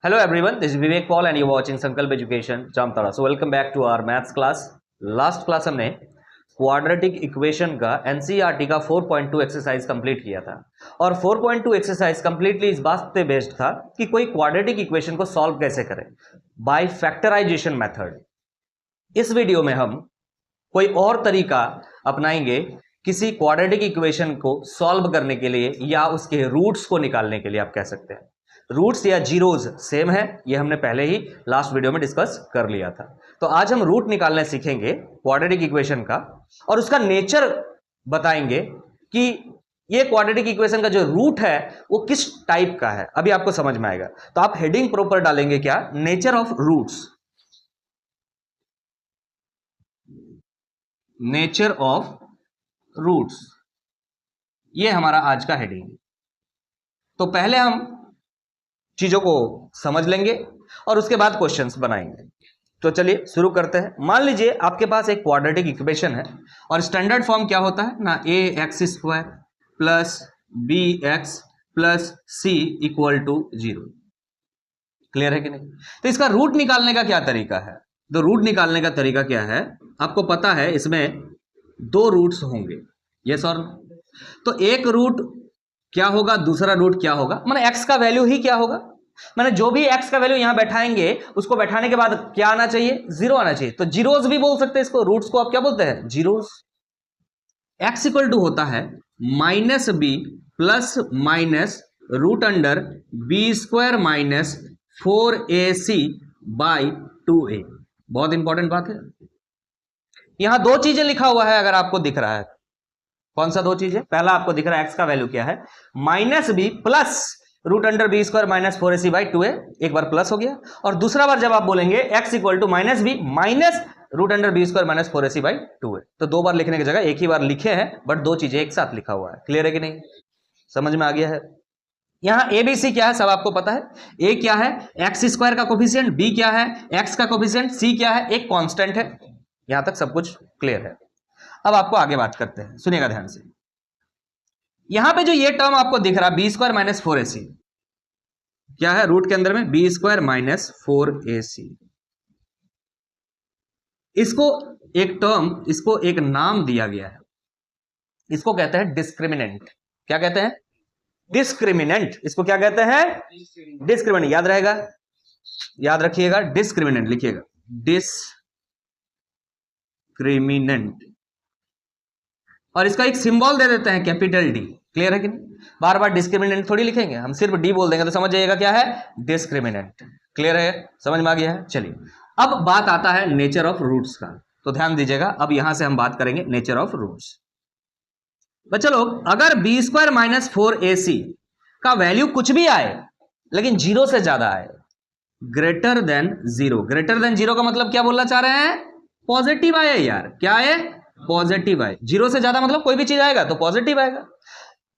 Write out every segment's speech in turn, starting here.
Hello everyone, this is Vivek Paul and you're watching Sankalp Education Jamtara. So welcome back to our maths class. Last class हमने quadratic equation का NCERT का 4.2 exercise complete किया था और 4.2 exercise completely इस बात पे based था कि कोई क्वाड्रेटिक इक्वेशन को सॉल्व कैसे करें बाय फैक्टराइजेशन मेथड। इस वीडियो में हम कोई और तरीका अपनाएंगे किसी क्वाड्रेटिक इक्वेशन को सॉल्व करने के लिए या उसके रूट्स को निकालने के लिए। आप कह सकते हैं रूट्स या जीरोज सेम है, ये हमने पहले ही लास्ट वीडियो में डिस्कस कर लिया था। तो आज हम रूट निकालने सीखेंगे क्वाड्रेटिक इक्वेशन का और उसका नेचर बताएंगे कि ये क्वाड्रेटिक इक्वेशन का जो रूट है वो किस टाइप का है। अभी आपको समझ में आएगा। तो आप हेडिंग प्रॉपर डालेंगे क्या, nature of roots, nature of roots, ये हमारा आज का हेडिंग। तो पहले हम चीजों को समझ लेंगे और उसके बाद क्वेश्चंस बनाएंगे। तो चलिए शुरू करते हैं। मान लीजिए आपके पास एक क्वाड्रेटिक इक्वेशन है और स्टैंडर्ड फॉर्म क्या होता है ना, A x square plus B x plus C equal to 0। क्लियर है कि नहीं? तो इसका रूट निकालने का क्या तरीका है? तो रूट निकालने का तरीका क्या है आपको पता है, इसमें दो रूट्स होंगे, यस और नो। तो एक रूट क्या होगा, दूसरा रूट क्या होगा, माने एक्स का वैल्यू ही क्या होगा, माने जो भी एक्स का वैल्यू यहां बैठाएंगे उसको बैठाने के बाद क्या आना चाहिए, 0 आना चाहिए। तो जीरोस भी बोल सकते हैं इसको, रूट्स को आप क्या बोलते हैं, जीरोस। एक्स इक्वल टू होता है minus B plus minus root under B square minus 4ac by 2a। बहुत इंपॉर्टेंट बात है। यहां दो चीजें लिखा हुआ है, अगर आपको दिख रहा है कौन सा दो चीजें, पहला आपको दिख रहा है एक्स का वैल्यू क्या है, minus B plus root under B square minus 4ac by 2a, एक बार प्लस हो गया, और दूसरा बार जब आप बोलेंगे X equal to minus B minus root under B square minus 4ac by 2a। तो दो बार लिखने की जगह एक ही बार लिखे हैं, बट दो चीजें एक साथ लिखा हुआ है। क्लियर है कि नहीं, समझ में आ गया है? यहां ए बी सी क्या है सब आपको पता है। ए क्या है, एक्स स्क्वायर का कोफिशिएंट, बी क्या है, एक्स का कोफिशिएंट, सी क्या है, एक कांस्टेंट है। यहां तक सब कुछ क्लियर है। अब आपको आगे बात करते हैं, सुनिएगा ध्यान से। यहां पे जो ये टर्म आपको दिख रहा है बी स्क्वायर माइनस 4ac, क्या है रूट के अंदर में, बी स्क्वायर माइनस 4ac। इसको एक टर्म, इसको एक नाम दिया गया है, इसको कहते हैं डिस्क्रिमिनेंट। क्या कहते हैं, डिस्क्रिमिनेंट। इसको क्या कहते हैं, डिस्क्रिमिनेंट। याद रहेगा, याद रखिएगा, डिस्क्रिमिनेंट लिखिएगा, डिस्क्रिमिनेंट। और इसका एक सिंबल दे देते हैं कैपिटल डी। क्लियर है कि नहीं? बार बार डिस्क्रिमिनेंट थोड़ी लिखेंगे हम, सिर्फ डी बोल देंगे तो समझ जाइएगा क्या है, डिस्क्रिमिनेंट। क्लियर है, समझ में आ गया है? चलिए अब बात आता है नेचर ऑफ रूट्स का। तो ध्यान दीजिएगा, अब यहां से हम बात करेंगे नेचर ऑफ रूट्स। बच्चा लोग, अगर बी स्क्वायर माइनस 4ac का वैल्यू कुछ भी आए लेकिन 0 से ज्यादा आए, ग्रेटर देन 0, ग्रेटर देन 0 का मतलब क्या बोलना चाह रहे हैं, पॉजिटिव आए यार। क्या है, पॉजिटिव आए। 0 से ज्यादा मतलब कोई भी चीज आएगा तो पॉजिटिव आएगा।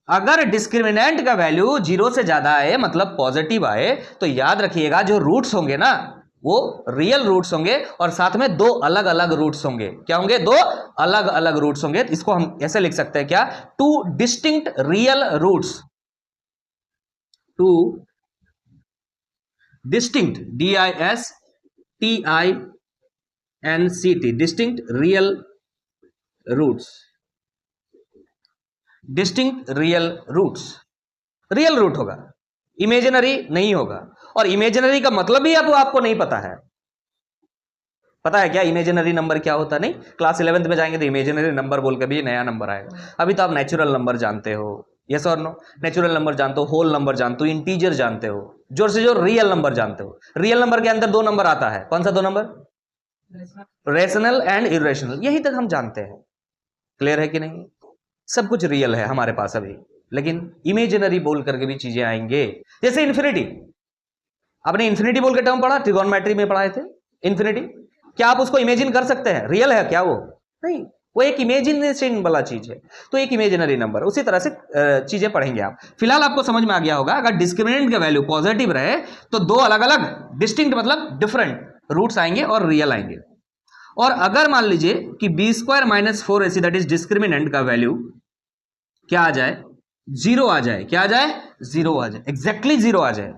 अगर डिस्क्रिमिनेंट का वैल्यू 0 से ज्यादा आए मतलब पॉजिटिव आए, तो याद रखिएगा जो रूट्स होंगे ना वो रियल रूट्स होंगे और साथ में दो अलग अलग रूट्स होंगे। क्या होंगे, दो अलग अलग रूट्स होंगे। इसको हम ऐसे लिख सकते हैं क्या, two distinct real roots, two distinct, DISTINCT, distinct real roots, distinct real roots. Real root होगा, इमेजिनरी नहीं होगा। और इमेजिनरी का मतलब भी अब आपको नहीं पता है। पता है क्या इमेजिनरी नंबर क्या होता है? नहीं, क्लास 11th में जाएंगे तो इमेजिनरी नंबर बोल के भी नया नंबर आएगा। अभी तो आप नेचुरल नंबर जानते हो, यस और नो। नेचुरल नंबर जानते हो, होल नंबर जानते हो, इंटीजर जानते हो, जोर से जोर रियल नंबर जानते हो। रियल नंबर के अंदर दो नंबर आता है, कौन सा दो नंबर, रेशनल एंड इरेशनल, यही तक हम जानते हैं। क्लियर है कि नहीं? सब कुछ रियल है हमारे पास अभी, लेकिन इमेजिनरी बोल करके भी चीजें आएंगे। जैसे इन्फिनिटी, आपने इन्फिनिटी बोल के टर्म पढ़ा, ट्रिगोनोमेट्री में पढ़ाए थे इन्फिनिटी। क्या आप उसको इमेजिन कर सकते हैं? रियल है क्या वो? नहीं, वो एक इमेजिनेशन वाला चीज है, तो एक इमेजिनरी नंबर। उसी तरह से चीजें पढ़ेंगे आप। फिलहाल आपको समझ में आ गया होगा, अगर डिस्क्रिमिनेंट का वैल्यू पॉजिटिव रहे तो दो अलग अलग डिस्टिंक्ट मतलब डिफरेंट रूट्स आएंगे और रियल आएंगे। और अगर मान लीजिए कि B square minus 4ac that is discriminant का वैल्यू क्या आ जाए, 0 आ जाए। क्या आ जाए, 0 आ जाए, एग्जैक्टली 0 आ जाए,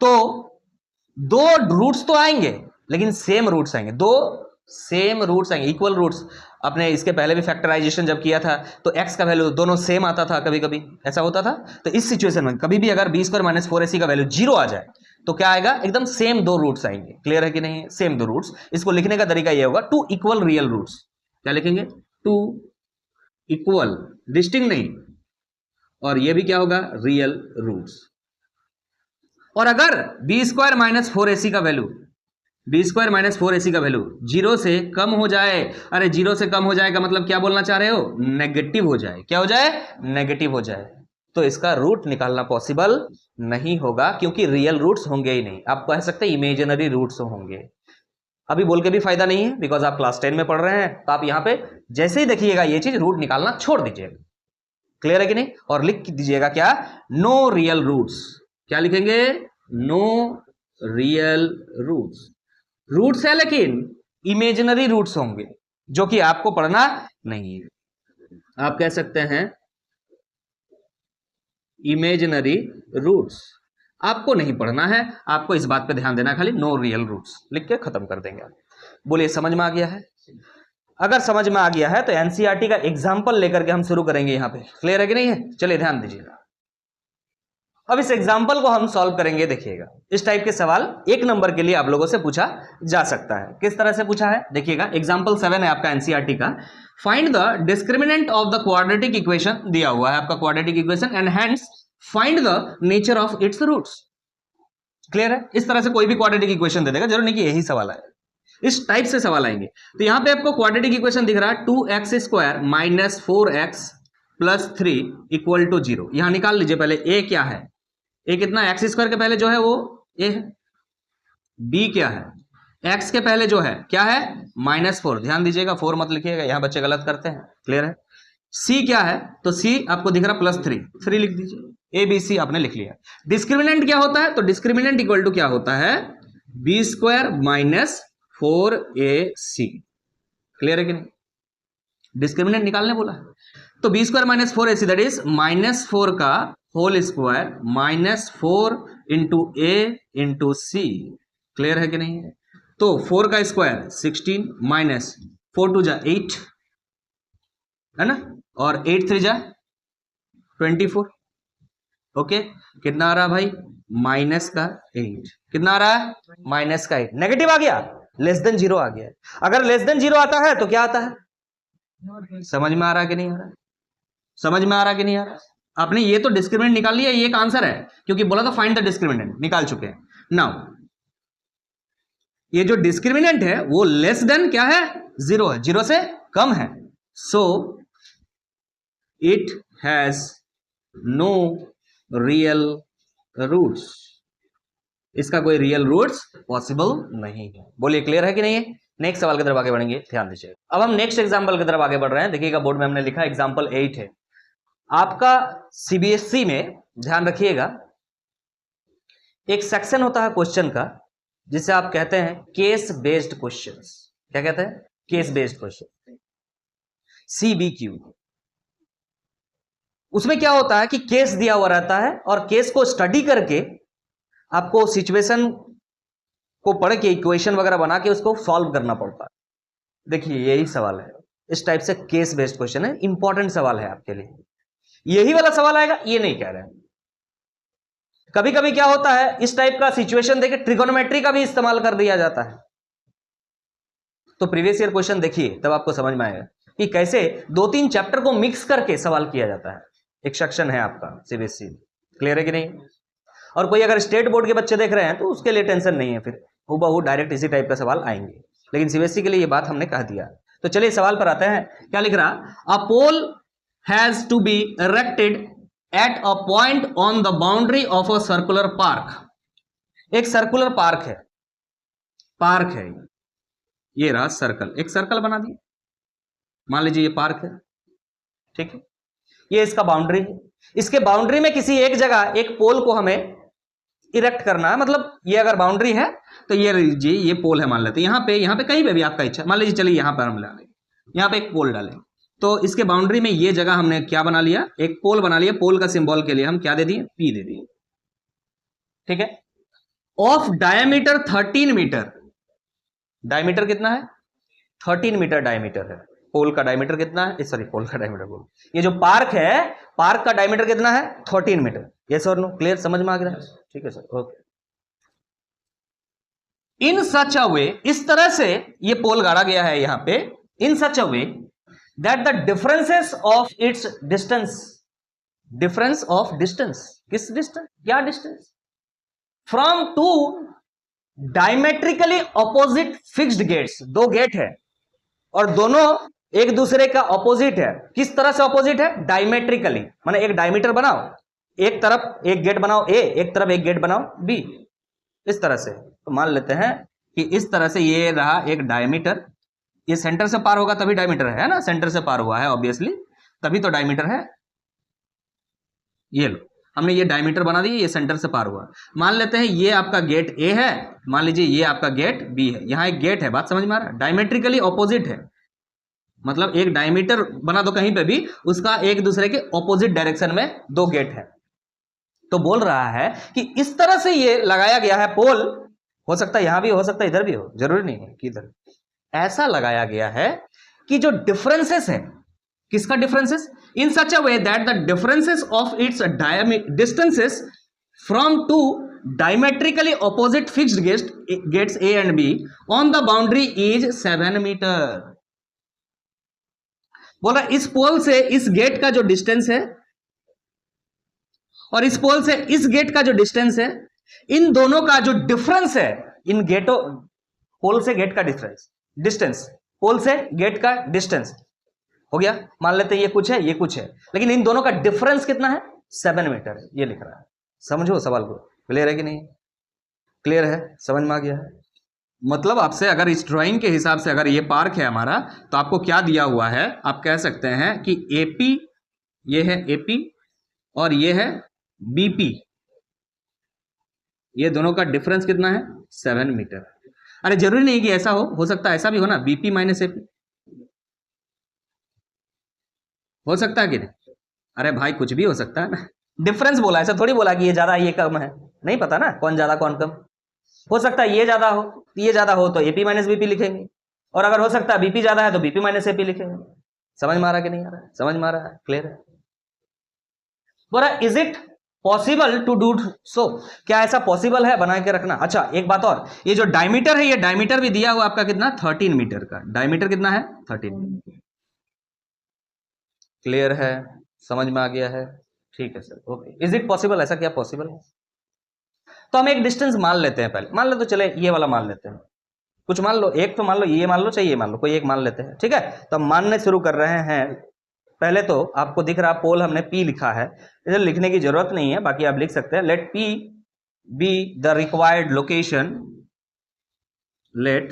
तो दो रूट्स तो आएंगे लेकिन सेम रूट्स आएंगे, दो सेम रूट्स आएंगे, इक्वल रूट्स। अपने इसके पहले भी फैक्टराइजेशन जब किया था तो x का वैल्यू दोनों सेम आता था, कभी कभी ऐसा होता था। तो इस सिचुएशन में कभी भी अगर b² - 4ac का वैल्यू 0 आ जाए तो क्या आएगा, एकदम सेम दो रूट्स आएंगे। क्लियर है कि नहीं, सेम दो रूट्स। इसको लिखने का तरीका ये होगा, टू इक्वल रियल रूट्स। क्या लिखेंगे, टू इक्वल, डिस्टिंक्ट नहीं, और ये भी क्या होगा, रियल रूट्स। और अगर b² - 4ac का वैल्यू, b² - 4ac का वैल्यू 0 से कम हो जाए, अरे 0 से कम हो जाए का मतलब क्या बोलना चाह रहे हो, नेगेटिव हो जाए। क्या हो जाए, नेगेटिव हो जाए, तो इसका रूट निकालना पॉसिबल नहीं होगा, क्योंकि रियल रूट्स होंगे ही नहीं। आप कह सकते हैं इमेजिनरी रूट्स होंगे। अभी बोल के भी फायदा नहीं है, बिकॉज आप क्लास 10 में पढ़ रहे हैं। तो आप यहां पे जैसे ही देखिएगा ये चीज, रूट निकालना छोड़ दीजिएगा। क्लियर है कि नहीं, और लिख दीजिएगा क्या, नो रियल रूट्स। क्या लिखेंगे, नो रियल रूट्स। रूट्स है लेकिन इमेजिनरी रूट्स होंगे, जो कि आपको पढ़ना नहीं है। आप कह सकते हैं इमेजिनरी रूट्स आपको नहीं पढ़ना है, आपको इस बात पे ध्यान देना, खाली नो रियल रूट्स लिख के खत्म कर देंगे। बोलिए समझ में आ गया है? अगर समझ में आ गया है तो एनसीईआरटी का एग्जाम्पल लेकर के हम शुरू करेंगे यहां पे। क्लियर है कि नहीं है, चलिए ध्यान दीजिएगा। अब इस एग्जाम्पल को हम सॉल्व करेंगे। देखिएगा, इस टाइप के सवाल 1 नंबर के लिए आप लोगों से पूछा जा सकता है। किस तरह से पूछा है, देखिएगा। एग्जाम्पल 7 है आपका एनसीईआरटी का। Find the discriminant of the quadratic equation, दिया हुआ है आपका quadratic equation, and hence find the nature of its roots. Clear है, इस तरह से कोई भी क्वाड्रेटिक इक्वेशन दे देगा, जरूर नहीं कि यही सवाल है, इस टाइप से सवाल आएंगे। तो यहां पे आपको क्वाड्रेटिक इक्वेशन दिख रहा है, 2x² - 4x + 3 = 0। यहां निकाल लीजिए पहले a क्या है, a कितना, x² के पहले जो है वो a है, b क्या है, x के पहले जो है क्या है, -4। ध्यान दीजिएगा, 4 मत लिखिएगा, यहां बच्चे गलत करते हैं। क्लियर है, c क्या है, तो c आपको दिख रहा +3, 3 लिख दीजिए, a b c आपने लिख लिया। डिस्क्रिमिनेंट क्या होता है, तो डिस्क्रिमिनेंट इक्वल टू क्या होता है, b² - 4ac। क्लियर है कि नहीं, डिस्क्रिमिनेंट निकालने बोला है, तो b² - 4ac दैट इज -4 का whole square -4 × a × c। Clear है कि नहीं है, तो 4 का स्क्वायर 16 माइनस 4 2 जा 8 है ना, और 8 3 जा 24। ओके, कितना आ रहा भाई, -8। कितना आ रहा है, -8। नेगेटिव आ गया, लेस देन 0 आ गया। अगर लेस देन 0 आता है तो क्या आता है, समझ में आ रहा है कि नहीं आ रहा है, समझ में आ रहा है कि नहीं आ रहा है? आपने ये तो डिस्क्रिमिनेंट निकाल लिया, ये एक आंसर है, क्योंकि बोला था फाइंड द डिस्क्रिमिनेंट, निकाल चुके हैं। नाउ ये जो डिस्क्रिमिनेंट है वो लेस देन क्या है, 0 है, 0 से कम है। So it has no real roots, इसका कोई रियल रूट्स पॉसिबल नहीं है। बोलिए क्लियर है कि नहीं है? नेक्स्ट सवाल की तरफ आगे बढ़ेंगे, ध्यान दीजिए। अब हम नेक्स्ट एग्जांपल की तरफ आगे बढ़ रहे हैं। देखिएगा, बोर्ड में हमने लिखा एग्जांपल 8 है आपका सीबीएसई में। ध्यान रखिएगा, एक सेक्शन होता है क्वेश्चन का जिसे आप कहते हैं केस बेस्ड क्वेश्चंस। क्या कहते हैं, केस बेस्ड क्वेश्चन, CBQ। उसमें क्या होता है कि केस दिया हुआ रहता है और केस को स्टडी करके आपको सिचुएशन को पढ़ के इक्वेशन वगैरह बना के उसको सॉल्व करना पड़ता है। देखिए यही सवाल है, इस टाइप से केस बेस्ड क्वेश्चन है, इंपॉर्टेंट सवाल है आपके लिए। यही वाला सवाल आएगा ये नहीं कह रहे हैं। कभी कभी क्या होता है, इस टाइप का सिचुएशन देके ट्रिगोनोमेट्री का भी इस्तेमाल कर दिया जाता है। तो प्रीवियस ईयर क्वेश्चन देखिए, तब आपको समझ में आएगा कि कैसे 2-3 चैप्टर को मिक्स करके सवाल किया जाता है। एक सेक्शन है आपका सीबीएसई। क्लियर है कि नहीं? और कोई अगर स्टेट बोर्ड के बच्चे देख रहे हैं तो उसके लिए टेंशन नहीं है, फिर हूबहू डायरेक्ट इसी टाइप का सवाल आएंगे। लेकिन सीबीएसई के लिए ये बात हमने कह दिया। तो चलिए सवाल पर आते हैं। क्या लिख रहा, a pole has to be erected at a point on the boundary of a circular park. एक सर्कुलर पार्क है, पार्क है, ये रहा सर्कल, एक सर्कल बना दिया, मान लीजिए ये पार्क है, ठीक है, ये इसका बाउंड्री है। इसके बाउंड्री में किसी एक जगह एक पोल को हमें इरेक्ट करना है। मतलब ये अगर बाउंड्री है तो ये लीजिए, ये पोल है मान लेते हैं, यहाँ पे कहीं पे भी आपका इच्छा, मान लीजिए चलिए यहाँ पर हम डालेंगे, यहाँ पे एक पोल डालेंगे। तो इसके बाउंड्री में ये जगह हमने क्या बना लिया, एक पोल बना लिया। पोल का सिंबल के लिए हम क्या दे दिए, P दे दिए, ठीक है। Of diameter 13 metre. डायमीटर कितना है? 13 मीटर डायमीटर है। पोल का डायमीटर कितना है? सॉरी, पोल का डायमीटर बोल, ये जो पार्क है, पार्क का डायमीटर कितना है? 13 मीटर। यस और नो? क्लियर? समझ में आ गया? ठीक है sir, okay. In such a वे, इस तरह से ये पोल गाड़ा गया है यहां पे, in such a way that the differences of its distance, difference of distance, किस डिस्टेंस? क्या distance? From two diametrically opposite fixed gates, दो गेट है और दोनों एक दूसरे का ऑपोजिट है। किस तरह से ऑपोजिट है? डायमेट्रिकली, माने एक डायमीटर बनाओ, एक तरफ एक गेट बनाओ ए, एक तरफ एक गेट बनाओ बी, इस तरह से। तो मान लेते हैं कि इस तरह से ये रहा एक डायमीटर, ये सेंटर से पार होगा तभी डायमीटर है ना, सेंटर से पार हुआ है ऑब्वियसली, तभी तो डायमीटर है। ये लो, हमने ये डायमीटर बना दिया, ये सेंटर से पार हुआ। मान लेते हैं ये आपका गेट ए है, मान लीजिए ये आपका गेट बी है, यहां एक गेट है। बात समझ में आ रहा है? डायमेट्रिकली ऑपोजिट है, मतलब एक डायमीटर बना दो कहीं पे भी, उसका एक दूसरे के ऑपोजिट डायरेक्शन में दो गेट है। तो बोल रहा है कि इस तरह से ये लगाया गया है पोल, हो सकता है यहां भी हो सकता है इधर भी हो, जरूरी नहीं है कि इधर। ऐसा लगाया गया है कि जो डिफरेंसेस है, किसका differences? In such a way that the differences of its distances from two diametrically opposite fixed gates A and B on the boundary is 7 metre. बोल रहा इस पोल से इस गेट का जो डिस्टेंस है और इस पोल से इस गेट का जो डिस्टेंस है, इन दोनों का जो डिफरेंस है, इन गेटों, पोल से गेट का डिस्टेंस, पोल से गेट का डिस्टेंस हो गया। मान लेते हैं ये कुछ है, ये कुछ है, लेकिन इन दोनों का डिफरेंस कितना है? 7 मीटर है, ये लिख रहा है। समझो सवाल को, क्लियर है कि नहीं? क्लियर है? समझ में आ गया है? मतलब आपसे अगर इस ड्राइंग के हिसाब से अगर ये पार्क है हमारा, तो आपको क्या दिया हुआ है? आप कह सकते हैं कि एपी, ये है एपी और ये है बीपी, ये दोनों का डिफरेंस कितना है? 7 मीटर। अरे जरूरी नहीं कि ऐसा हो सकता है ऐसा भी हो ना, बीपी माइनस एपी हो सकता है कि नहीं? अरे भाई कुछ भी हो सकता है ना, डिफरेंस बोला, ऐसा थोड़ी बोला कि ये ज्यादा ये कम है, नहीं पता ना कौन ज्यादा कौन कम। हो सकता है ये ज्यादा हो, ये ज्यादा हो तो एपी माइनस बीपी लिखेंगे, और अगर हो सकता है बीपी ज्यादा है तो बीपी माइनस एपी लिखेंगे। समझ में आ रहा है कि नहीं आ रहा है? समझ में आ रहा है? क्लियर है? बोला is it possible to do so, क्या ऐसा पॉसिबल है बना के रखना? अच्छा एक बात और, ये जो डायमीटर है, ये डायमीटर भी दिया हुआ आपका कितना? 13 मीटर का डायमीटर कितना है? 13 मीटर। क्लियर है? समझ में आ गया है? ठीक है sir, okay. Is it possible, ऐसा क्या पॉसिबल है? तो हम एक डिस्टेंस मान लेते हैं पहले, मान लो तो चले ये वाला मान लेते हैं, कुछ मान लो, एक तो मान लो, ये मान लो चाहे ये मान लो, कोई एक मान लेते हैं, ठीक है? तो हम मानने शुरू कर रहे हैं। पहले तो आपको दिख रहा पोल हमने P लिखा है, इधर लिखने की जरूरत नहीं है, बाकी आप लिख सकते हैं। Let P be the required location, let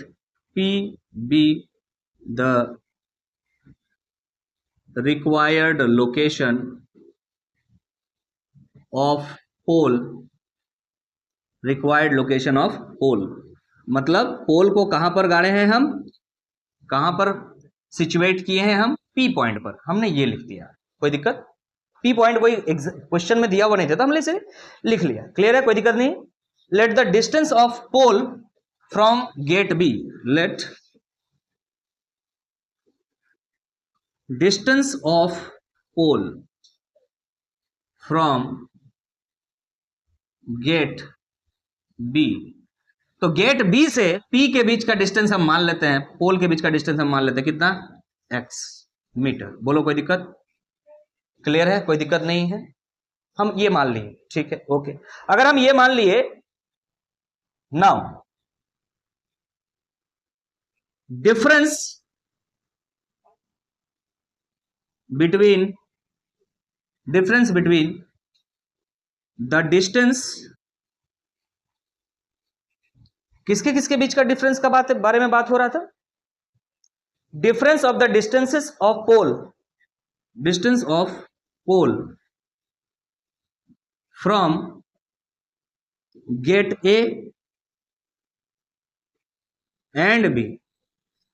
P be the required location of pole, required location of pole, मतलब पोल को कहां पर गाड़े हैं हम, कहां पर सिचुएट किए हैं हम? P पॉइंट पर। हमने ये लिख दिया, कोई दिक्कत? P पॉइंट कोई क्वेश्चन में दिया हुआ नहीं था, तो हमने इसे लिख लिया। क्लियर है? कोई दिक्कत नहीं। Let the distance of pole from gate B, let distance of pole from gate B, तो गेट बी से P के बीच का डिस्टेंस हम मान लेते हैं, पोल के बीच का डिस्टेंस हम मान लेते हैं कितना? x metre. बोलो कोई दिक्कत? क्लियर है? कोई दिक्कत नहीं है? हम ये मान लिए, ठीक है, ओके। अगर हम ये मान लिए, now difference between the distance, किसके किसके बीच का डिफरेंस का बारे में बात हो रहा था? Difference of the distances of pole, distance of pole from gate A and B.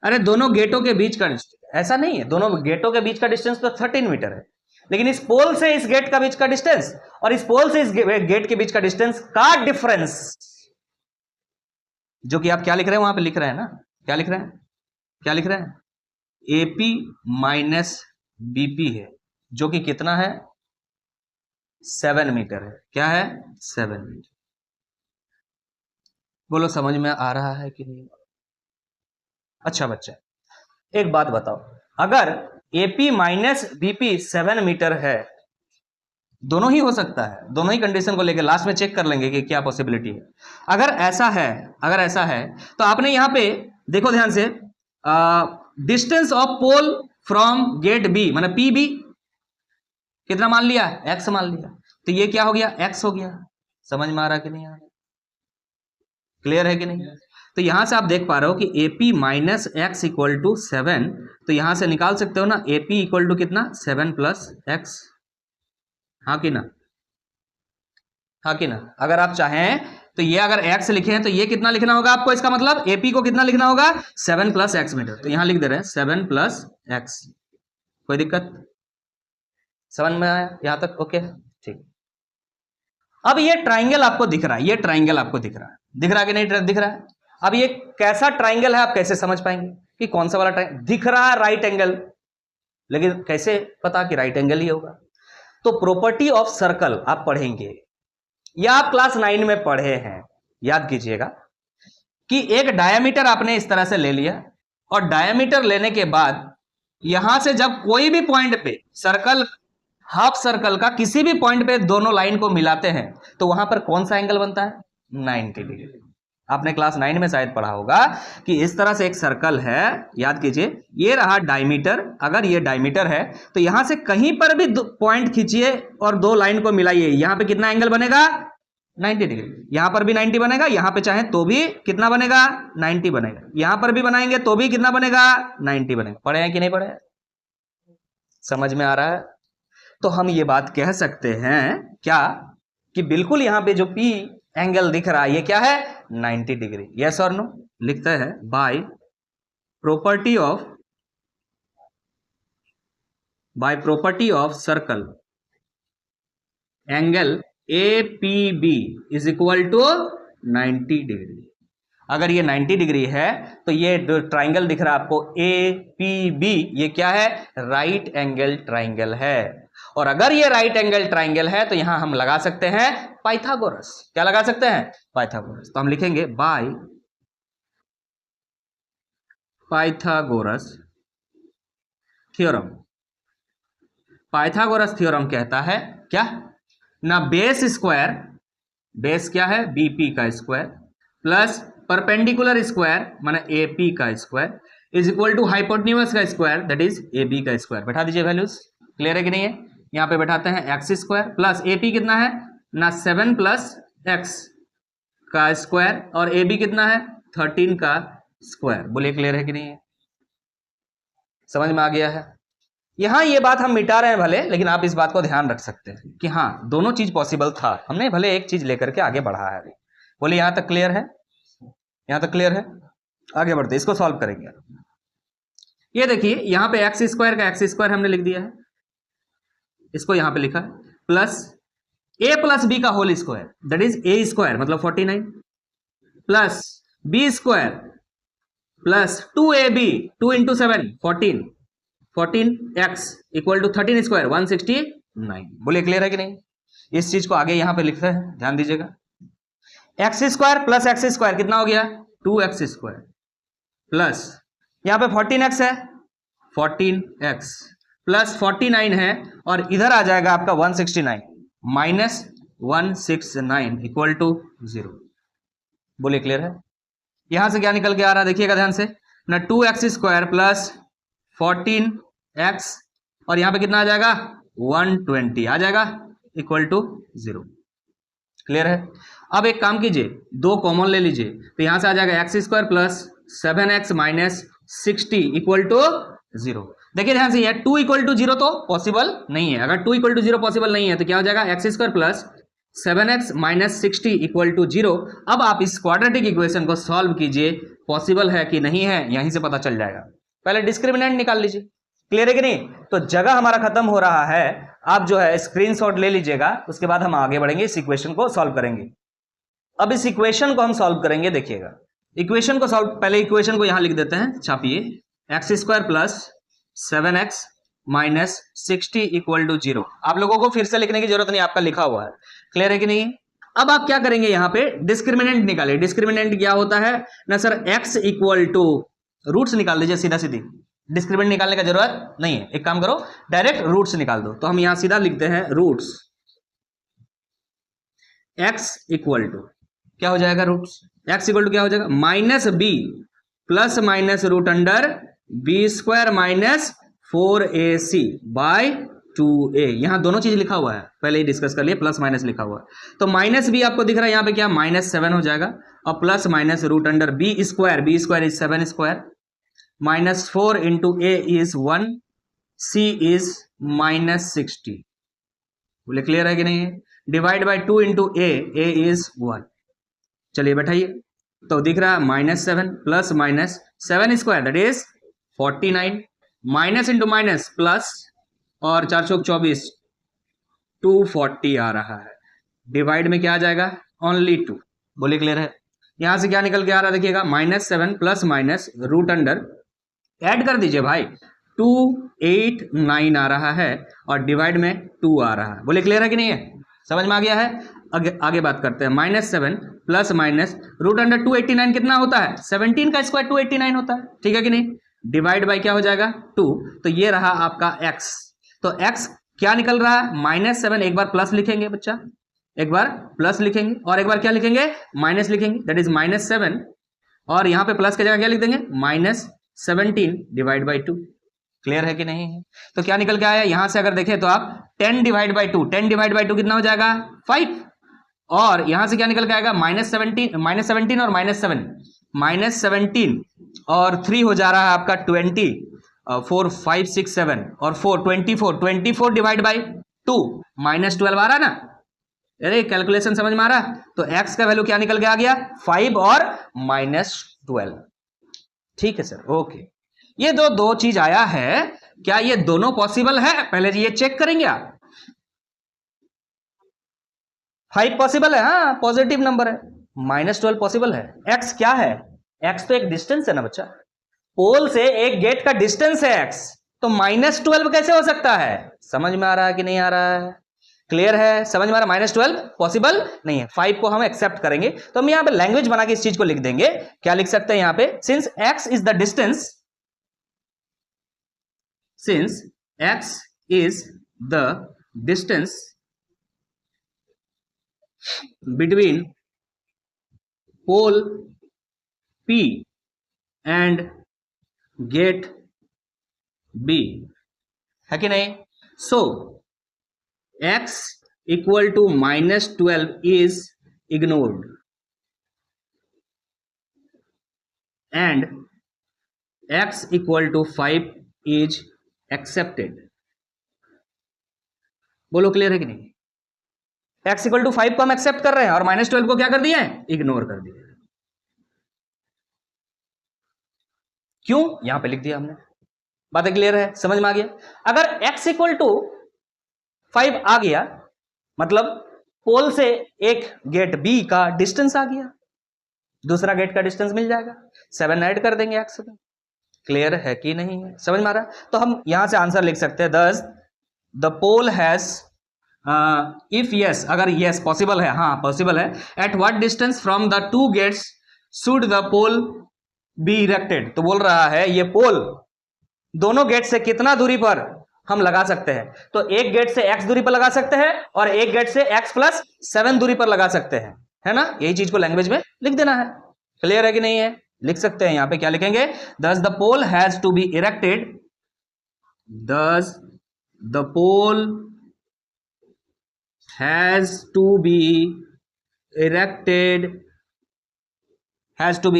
अरे दोनों गेटों के बीच का डिस्टेंस, ऐसा नहीं है, दोनों गेटों के बीच का डिस्टेंस तो 13 मीटर है, लेकिन इस पोल से इस गेट का बीच का डिस्टेंस और इस पोल से इस गेट के बीच का डिस्टेंस का डिफरेंस जो कि आप क्या लिख रहे हैं वहां पे लिख रहे हैं ना, क्या लिख रहे हैं, क्या लिख रहे हैं, AP माइनस BP है, जो कि कितना है, 7 मीटर है। क्या है, 7 मीटर। बोलो समझ में आ रहा है कि नहीं। अच्छा बच्चा, एक बात बताओ, अगर AP माइनस BP 7 मीटर है, दोनों ही हो सकता है, दोनों ही कंडीशन को लेकर लास्ट में चेक कर लेंगे कि क्या पॉसिबिलिटी है। अगर ऐसा है, अगर ऐसा है तो आपने यहां पे देखो ध्यान से, distance of pole from gate B माने PB कितना मान लिया, X मान लिया, तो ये क्या हो गया, X हो गया। समझ में आ रहा कि नहीं आ रहा, क्लियर है कि नहीं। तो यहां से आप देख पा रहे हो कि AP minus X equal to 7, तो यहां से निकाल सकते हो ना, AP इक्वल टू कितना, 7 प्लस एक्स, हाँ कि ना, हाँ कि ना। अगर आप चाहें तो ये अगर x लिखे हैं तो ये कितना लिखना होगा आपको, इसका मतलब AP को कितना लिखना होगा, 7 प्लस एक्स मीटर। तो यहां लिख दे रहे हैं 7 प्लस एक्स। कोई दिक्कत, समझ में आया यहां तक, ओके ठीक। अब ये ट्राइंगल आपको दिख रहा है, ये ट्राइंगल आपको दिख रहा है, दिख रहा है कि नहीं दिख रहा है। अब ये कैसा ट्राइंगल है आप कैसे समझ पाएंगे कि कौन सा वाला ट्राइंगल दिख रहा है, राइट एंगल, लेकिन कैसे पता कि राइट एंगल ही होगा। तो प्रॉपर्टी ऑफ सर्कल आप पढ़ेंगे, या आप क्लास 9 में पढ़े हैं, याद कीजिएगा कि एक डायामीटर आपने इस तरह से ले लिया, और डायामीटर लेने के बाद यहां से जब कोई भी पॉइंट पे सर्कल, हाफ सर्कल का किसी भी पॉइंट पे दोनों लाइन को मिलाते हैं तो वहां पर कौन सा एंगल बनता है, 90 डिग्री। आपने क्लास 9 में शायद पढ़ा होगा कि इस तरह से एक सर्कल है, याद कीजिए, ये रहा डायमीटर, अगर ये डायमीटर है तो यहां से कहीं पर भी पॉइंट खींचिए और दो लाइन को मिलाइए, यहां पे कितना एंगल बनेगा, 90 डिग्री। यहां पर भी 90 बनेगा, यहां पे चाहे तो भी कितना बनेगा, 90 बनेगा, यहां पर भी बनाएंगे तो भी कितना बनेगा, 90 बनेगा। पढ़े हैं कि नहीं पढ़े, समझ में आ रहा है। तो हम ये बात कह सकते हैं क्या कि बिल्कुल यहां पे जो P एंगल दिख रहा है ये क्या है, 90 डिग्री। यस और नो, लिखते हैं by property of circle angle APB is equal to 90 degree. अगर ये 90 डिग्री है तो ये जो ट्राइंगल दिख रहा है आपको APB, ये क्या है, राइट एंगल ट्राइंगल है। और अगर ये राइट एंगल ट्राइंगल है तो यहां हम लगा सकते हैं पाइथागोरस। क्या लगा सकते हैं, पाइथागोरस। तो हम लिखेंगे by Pythagoras theorem. Pythagoras theorem कहता है क्या ना, बेस स्क्वायर, बेस क्या है, BP का स्क्वायर प्लस परपेंडिकुलर स्क्वायर माने AP का square is equal to hypotenuse का स्क्वायर दैट इज AB का स्क्वायर। बैठा दीजिए वैल्यूज, क्लियर है कि नहीं है। यहां पे बैठाते हैं एक्स स्क्वायर प्लस AP कितना है ना, 7 प्लस एक्स का स्क्वायर, और AB कितना है, 13 का स्क्वायर। बोलिए क्लियर है कि नहीं है, समझ में आ गया है। यहां ये बात हम मिटा रहे हैं भले, लेकिन आप इस बात को ध्यान रख सकते हैं कि हाँ दोनों चीज पॉसिबल था, हमने भले एक चीज लेकर के आगे बढ़ा है। बोलिए यहां तक क्लियर है, यहां तक क्लियर है। आगे बढ़ते इसको सॉल्व करेंगे। ये देखिए यहां पे एक्स स्क्वायर का एक्स स्क्वायर हमने लिख दिया है, इसको यहां पे लिखा है, प्लस A प्लस B का whole square that is A square मतलब 49 plus B square plus 2AB 2 into 7 14x equal to 13 square 169। बोलिए क्लियर है कि नहीं। इस चीज को आगे यहां पे लिखते हैं, ध्यान दीजिएगा। X square plus x square कितना हो गया, 2x स्क्वायर प्लस यहां पे 14x है, 14x प्लस 49 है, और इधर आ जाएगा आपका 169 माइनस 169 इक्वल टू 0। बोलिए क्लियर है। यहां से क्या निकल के आ रहा है देखिएगा ध्यान से ना, 2x स्क्वायर प्लस 14x और यहां पे कितना आ जाएगा 120 आ जाएगा इक्वल टू 0। क्लियर है। अब एक काम कीजिए, दो कॉमन ले लीजिए, तो यहां से आ जाएगा X square plus 7x minus 60 equal to 0। देखिए ध्यान से, यह 2 इक्वल टू 0 तो पॉसिबल नहीं है। अगर 2 इक्वल टू 0 पॉसिबल नहीं है तो क्या हो जाएगा, X square plus 7x minus 60 equal to 0। अब आप इस क्वाड्रेटिक इक्वेशन को सॉल्व कीजिए, पॉसिबल है कि नहीं है यहीं से पता चल जाएगा। पहले डिस्क्रिमिनेंट निकाल लीजिए, क्लियर है कि नहीं। तो जगह हमारा खत्म हो रहा है, आप जो है स्क्रीनशॉट ले लीजिएगा, उसके बाद हम आगे बढ़ेंगे, इस इक्वेशन को सॉल्व करेंगे। अब इस इक्वेशन को हम सॉल्व करेंगे, देखिएगा इक्वेशन को सॉल्व, पहले इक्वेशन को यहां लिख देते हैं, छापिए, x square plus 7x minus 60 equal to 0। आप लोगों को फिर से लिखने की जरूरत नहीं, आपका लिखा हुआ है, क्लियर है कि नहीं? अब आप क्या करेंगे, यहां पे डिस्क्रिमिनेंट निकालिए। डिस्क्रिमिनेंट क्या होता है ना sir, x equal to roots निकाल दीजिए सीधा सीधी, डिस्क्रिमिनेंट निकालने का जरूरत नहीं है। एक काम करो, डायरेक्ट रूट्स निकाल दो। तो हम यहां सीधा लिखते हैं रूट्स x इक्वल टू क्या हो जाएगा, रूट्स x इक्वल टू क्या हो जाएगा, minus B plus minus root under B square minus 4ac by 2a। यहां दोनों चीज लिखा हुआ है, पहले ही डिस्कस कर लिए, प्लस माइनस लिखा हुआ है। तो माइनस बी आपको दिख रहा है यहां पे क्या, -7 हो जाएगा, और plus minus root under B square is 7 square, minus 4 into A is 1, C is -60। बोले क्लियर है कि नहीं है? Divide by 2 into A is 1। चलिए बैठाइए, तो दिख रहा है -7 plus minus 7 square that is 49, minus into minus plus, और 4 चौक 24, 240 आ रहा है। डिवाइड में क्या आ जाएगा, ओनली 2। बोलिए क्लियर है? यहां से क्या निकल के आ रहा है, देखिएगा -7 plus minus root under, add कर दीजिए भाई, 289 आ रहा है, और डिवाइड में 2 आ रहा है। बोलिए क्लियर है कि नहीं है? समझ में आ गया है? आगे बात करते हैं। -7 प्लस माइनस रूट अंडर 289 कितना होता है, 17 का स्क्वायर 289 होता है, ठीक है कि नहीं? डिवाइड बाय क्या हो जाएगा, 2। तो ये रहा आपका x। तो x क्या निकल रहा है, -7, एक बार प्लस लिखेंगे बच्चा, एक बार प्लस लिखेंगे, और एक बार क्या लिखेंगे, माइनस लिखेंगे, दैट इज -7, और यहां पे प्लस की जगह क्या लिख देंगे, -17 डिवाइड बाई 2। क्लियर है कि नहीं है? तो क्या निकल के आया, यहां से अगर देखें तो आप 10 डिवाइड बाई 2, 10 डिवाइड बाई 2 कितना हो जाएगा, 5, और यहां से क्या निकल के आएगा, -17 और -17 और 3 हो जा रहा है आपका 20, 4 5 6 7 और 4 24 डिवाइड बाई 2, -12 आ रहा है ना? अरे कैलकुलेशन समझ में आ रहा है? तो x का वैल्यू क्या निकल के आ गया, 5 और -12। ठीक है सर, ओके। ये दो चीज आया है, क्या ये दोनों पॉसिबल है, पहले ये चेक करेंगे आप। 5 पॉसिबल है, हाँ पॉजिटिव नंबर है, -12 पॉसिबल है। x क्या है, x तो एक डिस्टेंस है ना बच्चा, पोल से एक गेट का डिस्टेंस है x, तो -12 कैसे हो सकता है? समझ में आ रहा है कि नहीं आ रहा है? क्लियर है? समझ में आ रहा है? -12 पॉसिबल नहीं है। 5 को हम एक्सेप्ट करेंगे, तो हम यहां पे लैंग्वेज बना के इस चीज को लिख देंगे। क्या लिख सकते हैं यहां पे, since x is the distance, since x is the distance between pole P and gate B, है कि नहीं? So x equal to -12 is ignored and x equal to 5 is accepted. बोलो क्लियर है कि नहीं? x इक्वल टू 5 को हम accept कर रहे हैं, और -12 को क्या कर दिए, इग्नोर कर दिए। क्यों, यहां पे लिख दिया हमने। बातें क्लियर है, समझ में आ गया? अगर x इक्वल टू 5 आ गया, मतलब पोल से एक गेट B का डिस्टेंस आ गया, दूसरा गेट का डिस्टेंस मिल जाएगा, 7 ऐड कर देंगे x में। क्लियर है कि नहीं है? समझ में आ रहा है? तो हम यहां से आंसर लिख सकते हैं, thus the pole has, if yes, अगर यस पॉसिबल है, हाँ पॉसिबल है, at what distance from the 2 gates should the pole be erected. तो बोल रहा है ये पोल दोनों गेट से कितना दूरी पर हम लगा सकते हैं। तो एक गेट से x दूरी पर लगा सकते हैं, और एक गेट से x + 7 दूरी पर लगा सकते हैं, है ना? यही चीज को लैंग्वेज में लिख देना है। क्लियर है कि नहीं है? लिख सकते हैं, यहां पे क्या लिखेंगे, thus the pole has to be erected, thus the pole has to be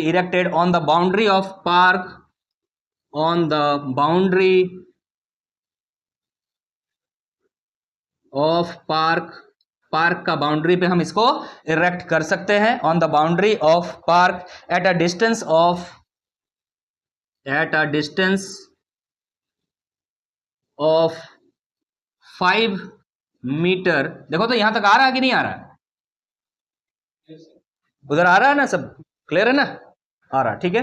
erected on the boundary of park, on the boundary of park, park का बाउंड्री पे हम इसको इरेक्ट कर सकते हैं, on the boundary of park at a distance of 5 metre. देखो तो यहां तक आ रहा है कि नहीं आ रहा है? उधर आ रहा है ना, सब क्लियर है ना? आ रहा, ठीक है।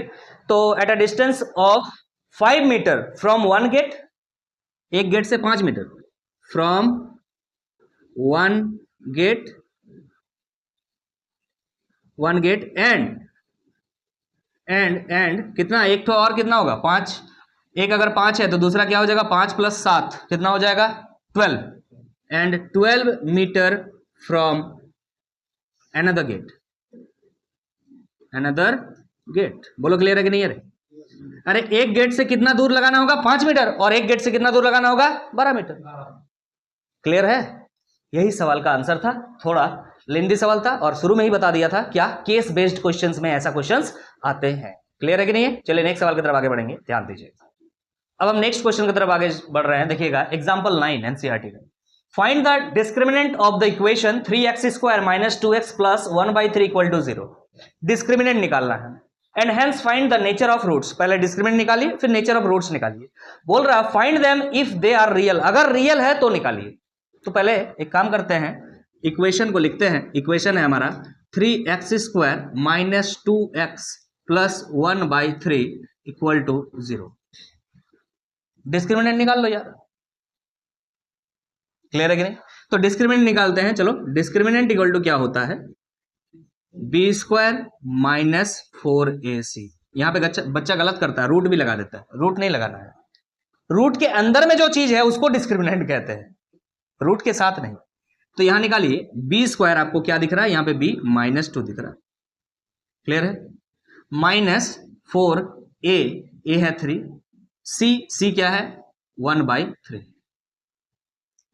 तो at a distance of 5 metre from one gate, एक गेट से 5 metre, from one gate and कितना, एक तो और कितना होगा 5, एक अगर 5 है तो दूसरा क्या हो जाएगा 5 + 7 कितना हो जाएगा 12, and 12 metre from another gate. बोलो क्लियर है कि नहीं है? अरे एक गेट से कितना दूर लगाना होगा 5 मीटर, और एक गेट से कितना दूर लगाना होगा 12 मीटर। क्लियर है? यही सवाल का आंसर था। थोड़ा लेंदी सवाल था और शुरू में ही बता दिया था क्या केस बेस्ड क्वेश्चंस में ऐसा क्वेश्चंस आते हैं। क्लियर है कि नहीं है? चलिए नेक्स्ट सवाल की तरफ आगे बढ़ेंगे, ध्यान दीजिए। अब हम नेक्स्ट क्वेश्चन की तरफ आगे बढ़ रहे हैं। देखिएगा एग्जांपल 9 एनसीईआरटी का, find the discriminant of the equation 3x² - 2x + 1/3 = 0। Discriminant निकालना है and hence find the nature of roots. पहले डिस्क्रिमिनेंट निकालिए फिर नेचर ऑफ रूट्स निकालिए। बोल रहा है find them if they are real, अगर रियल है तो निकालिए। तो पहले एक काम करते हैं, इक्वेशन को लिखते हैं। इक्वेशन है हमारा 3x² - 2x + 1/3 = 0। डिस्क्रिमिनेंट निकाल लो यार। क्लियर है कि नहीं? तो डिस्क्रिमिनेंट निकालते हैं। चलो डिस्क्रिमिनेंट इक्वल टू क्या होता है, b² - 4ac। यहां पे बच्चा गलत करता है, रूट भी लगा देता है। रूट नहीं लगाना है, रूट के अंदर में जो चीज है उसको डिस्क्रिमिनेंट कहते हैं, रूट के साथ नहीं। तो यहां निकालिए b² आपको क्या दिख रहा है, यहां पे b -2 दिख रहा है। क्लियर है? -4a, a है 3, c क्या है 1/3।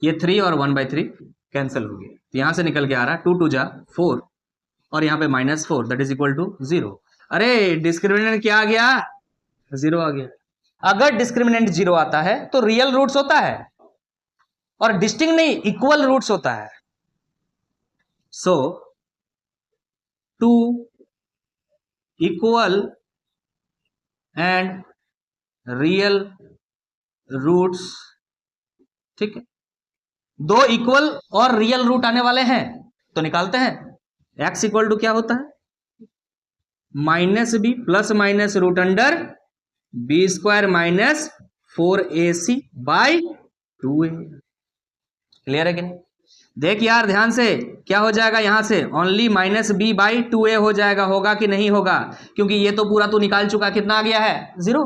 ये 3 और 1/3 कैंसिल हो गया, तो यहां से निकल के आ रहा 2 × 2 = 4 और यहाँ पे -4 दैट इज इक्वल टू 0। अरे डिस्क्रिमिनेंट क्या आ गया, 0 आ गया। अगर डिस्क्रिमिनेंट 0 आता है तो रियल रूट्स होता है, और डिस्टिंक्ट नहीं इक्वल रूट्स होता है। सो 2 इक्वल एंड रियल रूट्स, ठीक है। 2 इक्वल और रियल रूट आने वाले हैं तो निकालते हैं। x इक्वल टू क्या होता है -b ± root under b² - 4ac/2a। Clear है कि नहीं? देख यार ध्यान से, क्या हो जाएगा यहां से ओनली -b/2a हो जाएगा, होगा कि नहीं होगा? क्योंकि ये तो पूरा तू निकाल चुका, कितना आ गया है 0।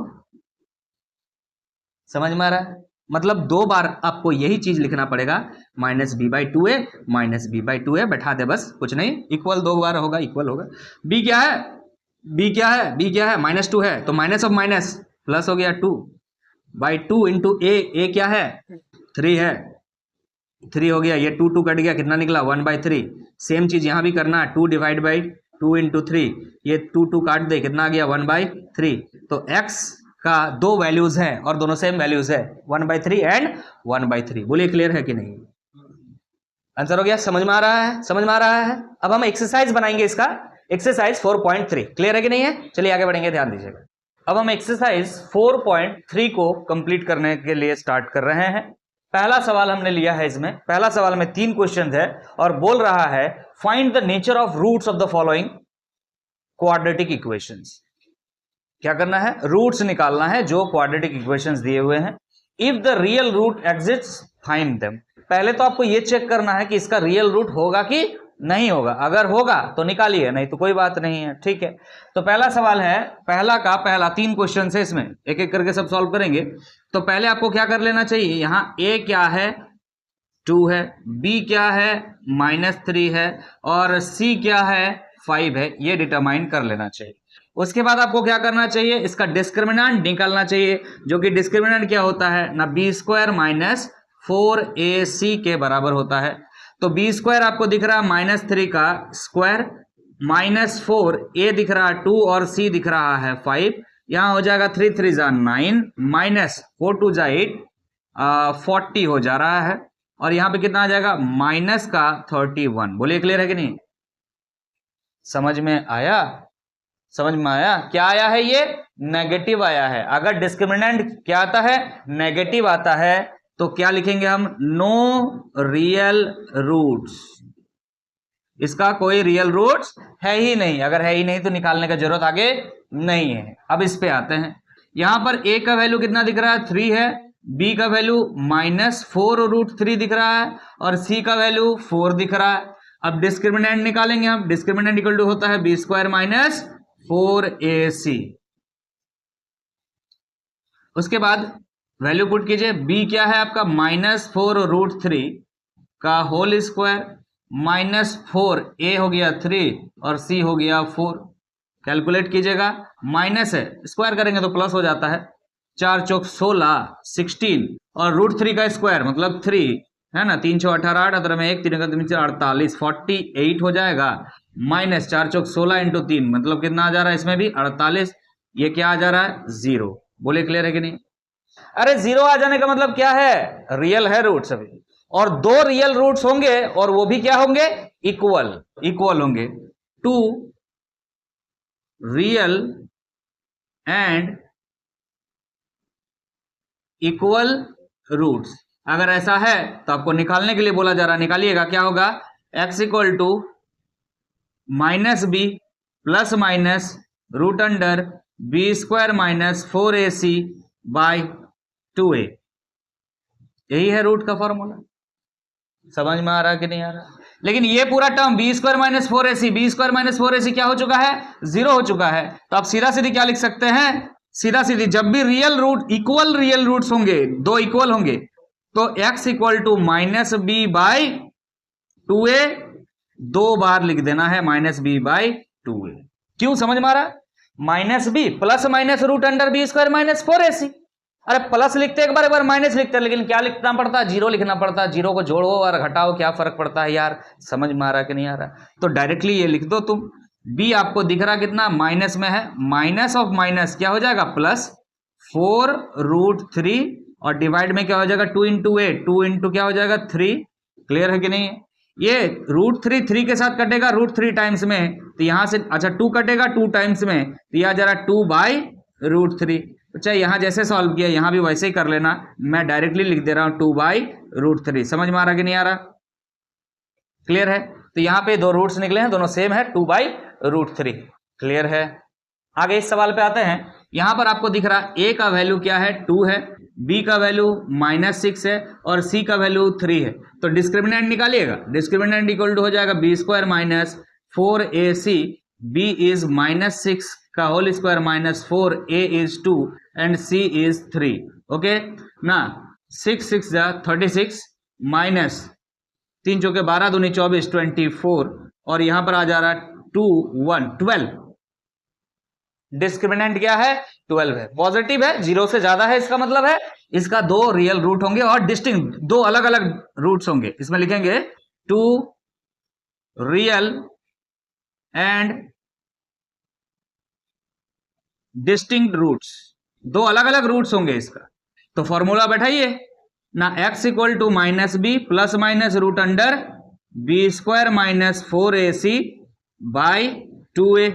समझ में आ रहा है? मतलब 2 बार आपको यही चीज लिखना पड़ेगा, -b/2a बैठा दे बस, कुछ नहीं। इक्वल 2 बार होगा, इक्वल होगा। b क्या है -2 है तो माइनस ऑफ माइनस प्लस हो गया 2/2 इंटू a क्या है 3 है, 3 हो गया, ये 2 कट गया, कितना निकला 1/3। सेम चीज यहां भी करना, 2 / 2 इंटू 3, ये 2 काट दे, कितना आ गया 1/3। तो x का 2 वैल्यूज हैं और दोनों सेम वैल्यूज है, 1/3 एंड 1/3। बोलिए क्लियर है कि नहीं? आंसर हो गया? समझ में आ रहा है? समझ में आ रहा है? अब हम एक्सरसाइज बनाएंगे इसका, एक्सरसाइज 4.3। क्लियर है कि नहीं है? चलिए आगे बढ़ेंगे, ध्यान दीजिएगा। अब हम एक्सरसाइज 4.3 को कंप्लीट करने के लिए स्टार्ट कर रहे हैं। पहला सवाल हमने लिया है इसमें, पहला सवाल में 3 क्वेश्चन है और बोल रहा है find the nature of roots of the following quadratic equations. क्या करना है? रूट्स निकालना है जो क्वाड्रेटिक इक्वेशंस दिए हुए हैं। If the real root exists find them. पहले तो आपको यह चेक करना है कि इसका रियल रूट होगा कि नहीं होगा। अगर होगा तो निकालिए, नहीं तो कोई बात नहीं है, ठीक है। तो पहला सवाल है, पहला 3 क्वेश्चन है इसमें, एक एक करके सब सॉल्व करेंगे। तो पहले आपको क्या कर लेना चाहिए, यहां a क्या है 2 है, b क्या है -3 है और c क्या है 5 है, ये डिटरमाइन कर लेना चाहिए। उसके बाद आपको क्या करना चाहिए, इसका डिस्क्रिमिनेंट निकालना चाहिए, जो कि डिस्क्रिमिनेंट क्या होता है ना, b² - 4ac के बराबर होता है। तो b² आपको दिख रहा है -3 का स्क्वायर, -4 a दिख रहा है 2 और c दिख रहा है 5। यहां हो जाएगा 3 3 = 9 -4 2 = 8, 40 हो जा रहा है। और यहां पे कितना आ जाएगा -31। बोलिए क्लियर है कि नहीं? समझ में आया? समझ में आया? क्या आया है, ये नेगेटिव आया है। अगर डिस्क्रिमिनेंट क्या आता है, नेगेटिव आता है, तो क्या लिखेंगे हम, नो रियल रूट्स। इसका कोई रियल रूट्स है ही नहीं। अगर है ही नहीं तो निकालने का जरूरत आगे नहीं है। अब इस पे आते हैं, यहां पर a का वैल्यू कितना दिख रहा है 3 है, b का वैल्यू -4√3 दिख रहा है और c का वैल्यू 4 दिख रहा है। अब डिस्क्रिमिनेंट निकालेंगे हम, डिस्क्रिमिनेंट इक्वल टू होता है b² - 4ac। उसके बाद वैल्यू पुट कीजिए, b क्या है आपका -4√3 का होल स्क्वायर -4, a हो गया 3 और c हो गया 4। कैलकुलेट कीजिएगा, माइनस है स्क्वायर करेंगे तो प्लस हो जाता है, 4 चौक 16 16 और √3 का स्क्वायर मतलब 3 है ना, 3 6 18 8 18 में 1 3 का 3 48 48 हो जाएगा, माइनस 4 चौक 16 × 3 मतलब कितना आ जा रहा है इसमें भी 48। ये क्या आ जा रहा है 0। बोले क्लियर है कि नहीं? अरे 0 आ जाने का मतलब क्या है, रियल है रूट्स अभी, और 2 रियल रूट्स होंगे और वो भी क्या होंगे इक्वल होंगे, 2 रियल एंड इक्वल रूट्स। अगर ऐसा है तो आपको निकालने के लिए बोला जा रहा है, निकालिएगा। क्या होगा, x equal to -b plus minus √root under b² - 4ac by 2a। यही है रूट का फॉर्मूला। समझ में आ रहा कि नहीं आ रहा? लेकिन ये पूरा term b² - 4ac, b² - 4ac क्या हो चुका है 0 हो चुका है। तो आप सीधा सीधी क्या लिख सकते हैं, सीधा सीधी जब भी real root equal real roots होंगे, 2 इक्वल होंगे, तो x इक्वल टू -b/2a 2 बार लिख देना है -b/2a। क्यों समझ में आ रहा है? -b plus minus √root under b² - 4ac। अरे प्लस लिखते एक बार माइनस लिखते हैं, लेकिन क्या लिखना पड़ता है 0 लिखना पड़ता है। 0 को जोड़ो और घटाओ, क्या फर्क पड़ता है यार? समझ में आ रहा कि नहीं आ रहा? तो डायरेक्टली ये लिख दो तुम, b आपको दिख रहा कितना माइनस में है, माइनस ऑफ माइनस क्या हो जाएगा +4√3 और डिवाइड में क्या हो जाएगा 2 × a, 2 × क्या हो जाएगा 3। क्लियर है कि नहीं? ये √3 3 के साथ कटेगा √3 टाइम्स में, तो यहां से अच्छा 2 कटेगा 2 टाइम्स में, तो यह आ जा रहा 2/√3। अच्छा यहां जैसे सॉल्व किया यहां भी वैसे ही कर लेना, मैं डायरेक्टली लिख दे रहा हूं 2/√3। समझ में आ रहा कि नहीं आ रहा? क्लियर है? तो यहां पे 2 रूट्स निकले हैं, दोनों सेम है 2/√3। क्लियर है? आगे इस सवाल पे आते हैं। यहां पर आपको दिख रहा a का वैल्यू क्या है 2 है, b का वैल्यू -6 है और c का वैल्यू 3 है। तो डिस्क्रिमिनेंट निकालिएगा, डिस्क्रिमिनेंट इक्वल टू हो जाएगा b² - 4ac, b इज -6 का whole square -4a is 2 and c is 3। Okay ना, 6 6 36 माइनस 3 चौके 12 दूनी 24 24 और यहां पर आ जा रहा 2 1 12। डिस्क्रिमिनेंट क्या है 12 है, पॉजिटिव है, 0 से ज्यादा है, इसका मतलब है इसका 2 रियल रूट होंगे और डिस्टिंक्ट 2 अलग अलग रूट्स होंगे। इसमें लिखेंगे 2 रियल एंड डिस्टिंक्ट रूट्स, 2 अलग अलग रूट्स होंगे इसका। तो फॉर्मूला बैठाइए ना, x equal to -b plus minus √root under b² - 4ac by 2a।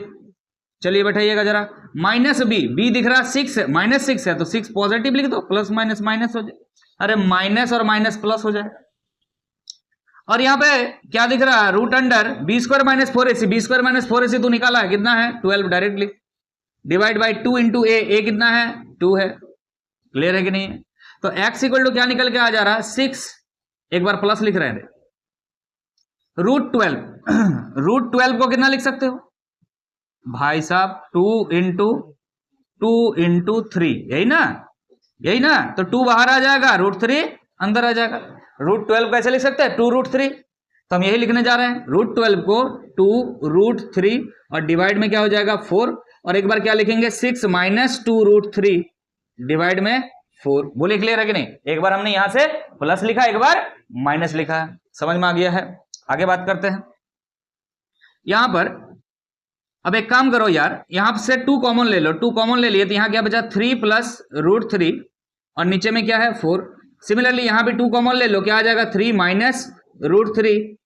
चलिए बैठाइएगा जरा, -b दिख रहा 6 है, -6 है तो 6 पॉजिटिव लिख दो, प्लस माइनस माइनस हो जाए, अरे माइनस और माइनस प्लस हो जाए। और यहां पे क्या दिख रहा है √under b² - 4ac, b² - 4ac तो निकाला है कितना है 12, डायरेक्टली डिवाइड बाई 2 × a कितना है 2 है। क्लियर है कि नहीं? तो x इक्वल टू क्या निकल के आ जा रहा है 6, एक बार प्लस लिख रहे हैं √12 √12 को कितना लिख सकते हो भाई साहब 2 × 3, यही ना, यही ना, तो 2 बाहर आ जाएगा √3 अंदर आ जाएगा। √12 कैसे लिख सकते हैं 2 √3, तो हम यही लिखने जा रहे हैं √12 को 2 √3 और डिवाइड में क्या हो जाएगा 4 और एक बार क्या लिखेंगे 6 - 2 √3 डिवाइड में 4। बोलिए क्लियर है कि नहीं? एक बार हमने यहां से प्लस लिखा, एक बार माइनस लिखा है, समझ में आ गया है? आगे बात करते हैं। यहां पर अब एक काम करो यार, यहां से 2 कॉमन ले लो, 2 कॉमन ले लिए तो यहां क्या बचा 3 प्लस √3 और नीचे में क्या है 4। सिमिलरली यहां भी 2 कॉमन ले लो, क्या आ जाएगा 3 माइनस √3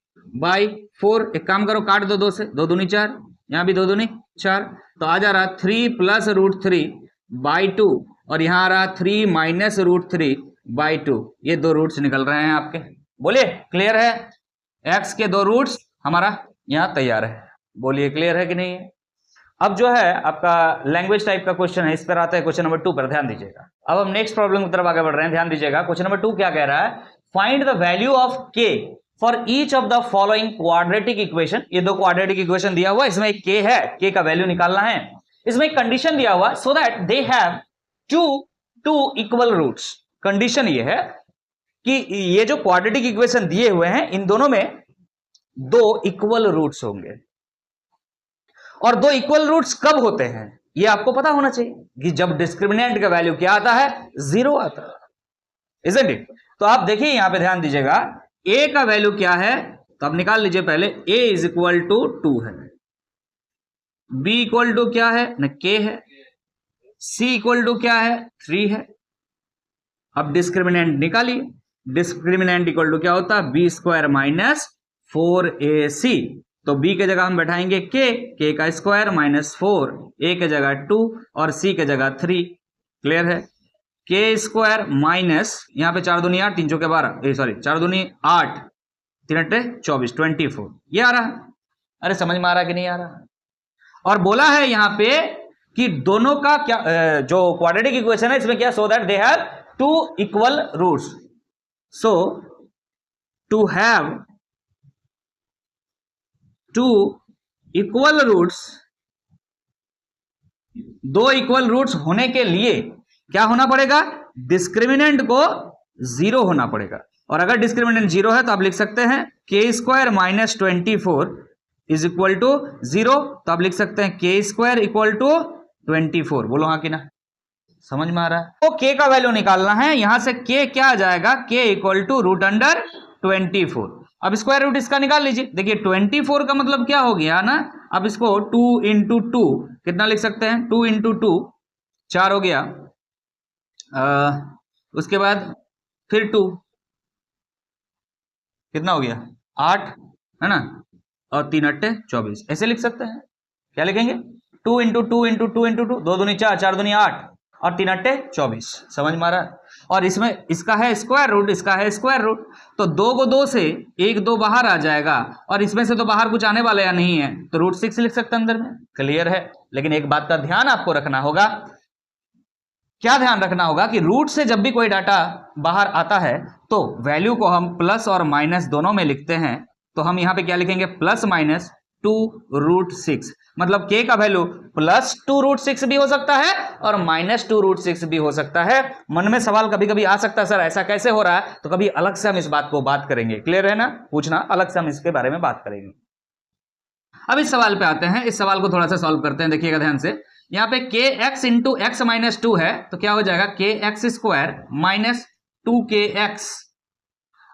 बाई 4। एक काम करो काट दो 2 से, 2 दूनी 4, यहां भी 2 दूनी 4, तो आ जा रहा 3 प्लस √3 बाई 2 और यहां आ रहा 3 माइनस √3 बाई 2। ये 2 रूट्स निकल रहे हैं आपके। बोलिए क्लियर है? x के 2 रूट्स हमारा यहां तैयार है। बोलिए क्लियर है कि नहीं है? अब जो है आपका लैंग्वेज टाइप का क्वेश्चन है, इस पर आता है क्वेश्चन नंबर 2 पर, ध्यान दीजिएगा। अब हम नेक्स्ट प्रॉब्लम की तरफ आगे बढ़ रहे हैं, ध्यान दीजिएगा। क्वेश्चन नंबर 2 क्या कह रहा है, फाइंड द वैल्यू ऑफ के for each of the following quadratic equation. ये दो क्वाड्रेटिक इक्वेशन दिया हुआ, इसमें एक के है, के का वैल्यू निकालना है। इसमें एक कंडीशन दिया हुआ, so that they have two equal roots. Condition ये है कि ये जो क्वाड्रेटिक इक्वेशन दिए हुए हैं, इन दोनों में दो इक्वल रूट्स होंगे। और दो इक्वल रूट्स कब होते हैं ये आपको पता होना चाहिए, कि जब डिस्क्रिमिनेंट का वैल्यू क्या आता है, 0 आता है, इजंट इट। तो आप देखिए यहां पे ध्यान दीजिएगा, a का वैल्यू क्या है, तो आप निकाल लीजिए पहले। a इज इक्वल टू 2 है, b इक्वल टू क्या है न, k है, c इक्वल टू क्या है, 3 है। अब डिस्क्रिमिनेंट निकालिए, डिस्क्रिमिनेंट इक्वल टू क्या होता है, b स्क्वायर माइनस 4ac। तो b के जगह हम बैठाएंगे k का स्क्वायर माइनस 4, a के जगह 2 और c के जगह 3। क्लियर है, k स्क्वायर माइनस, यहां पे 4 दूनी 8, 3 चौके 12, सॉरी 4 दूनी 8, 3 अट्टे 24, 24 ये आ रहा है। अरे समझ में आ रहा है कि नहीं आ रहा। और बोला है यहां पे कि दोनों का क्या, जो क्वाड्रेटिक इक्वेशन है इसमें क्या, so that they have two equal roots. So to have two equal roots, दो इक्वल रूट्स होने के लिए क्या होना पड़ेगा, डिस्क्रिमिनेंट को 0 होना पड़ेगा। और अगर डिस्क्रिमिनेंट 0 है तो आप लिख सकते हैं k square minus 24 is equal to 0। तो आप लिख सकते हैं k स्क्वायर इक्वल टू 24। बोलो हाँ कि ना, समझ में आ रहा है। तो k का वैल्यू निकालना है, यहां से k क्या आ जाएगा, k equal to root under 24। अब स्क्वायर रूट इसका निकाल लीजिए। देखिए 24 का मतलब क्या हो गया ना, अब इसको 2 इंटू 2 कितना लिख सकते हैं, 2 इंटू 2 4 हो गया, उसके बाद फिर 2 कितना हो गया, 8 है ना, और 3 अट्टे 24। ऐसे लिख सकते हैं। क्या लिखेंगे, 2 इंटू 2 इंटू 2 इंटू 2, 2 दूनी 4, 4 दूनी 8 और 3 अट्टे 24। समझ में आ रहा है। और इसमें इसका है स्क्वायर रूट, इसका है स्क्वायर रूट, तो 2 को 2 से 1 2 बाहर आ जाएगा, और इसमें से तो बाहर कुछ आने वाला या नहीं है, तो रूट 6 लिख सकते हैं अंदर में। क्लियर है। लेकिन एक बात का ध्यान आपको रखना होगा, क्या ध्यान रखना होगा कि रूट से जब भी कोई डाटा बाहर आता है तो वैल्यू को हम प्लस और माइनस दोनों में लिखते हैं। तो हम यहां पे क्या लिखेंगे, प्लस माइनस 2 रूट 6, मतलब k का वैल्यू प्लस 2 रूट 6 भी हो सकता है और माइनस 2 रूट 6 भी हो सकता है। मन में सवाल कभी कभी आ सकता है, सर ऐसा कैसे हो रहा है, तो कभी अलग से हम इस बात को बात करेंगे। क्लियर है ना, पूछना अलग से हम इसके बारे में बात करेंगे। अब इस सवाल पे आते हैं, इस सवाल को थोड़ा सा सॉल्व करते हैं। देखिएगा ध्यान से, यहाँ पे के एक्स इंटू एक्स माइनस 2 है, तो क्या हो जाएगा, के एक्स स्क्वायर माइनस 2kx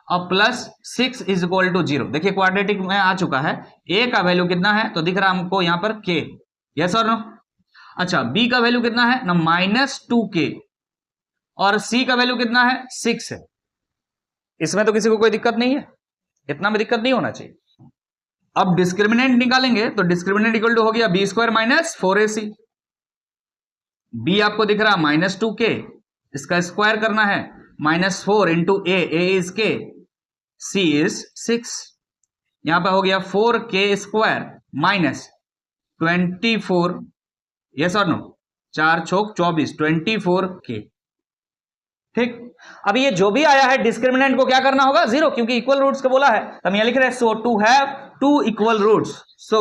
और प्लस 6 इज इक्वल टू 0। देखिए क्वाड्रेटिक में आ चुका है, a का वैल्यू कितना है, तो दिख रहा है हमको यहाँ पर k, यस और नो। अच्छा b का वैल्यू कितना है ना, माइनस 2k, और c का वैल्यू कितना है, 6 है। इसमें तो किसी को कोई दिक्कत नहीं है, इतना में दिक्कत नहीं होना चाहिए। अब डिस्क्रिमिनेंट निकालेंगे, तो डिस्क्रिमिनेंट इक्वल टू हो गया b square minus 4ac। b आपको दिख रहा है माइनस 2k, इसका स्क्वायर करना है, minus 4 into a is k, c is 6। यहां पर हो गया 4k स्क्वायर माइनस 24, यस और नो, 4 छोक 24, 24k। ठीक। अब ये जो भी आया है डिस्क्रिमिनेंट को क्या करना होगा, 0, क्योंकि इक्वल रूट्स को बोला है। तो हम यहां लिख रहे हैं, so to have two equal roots, so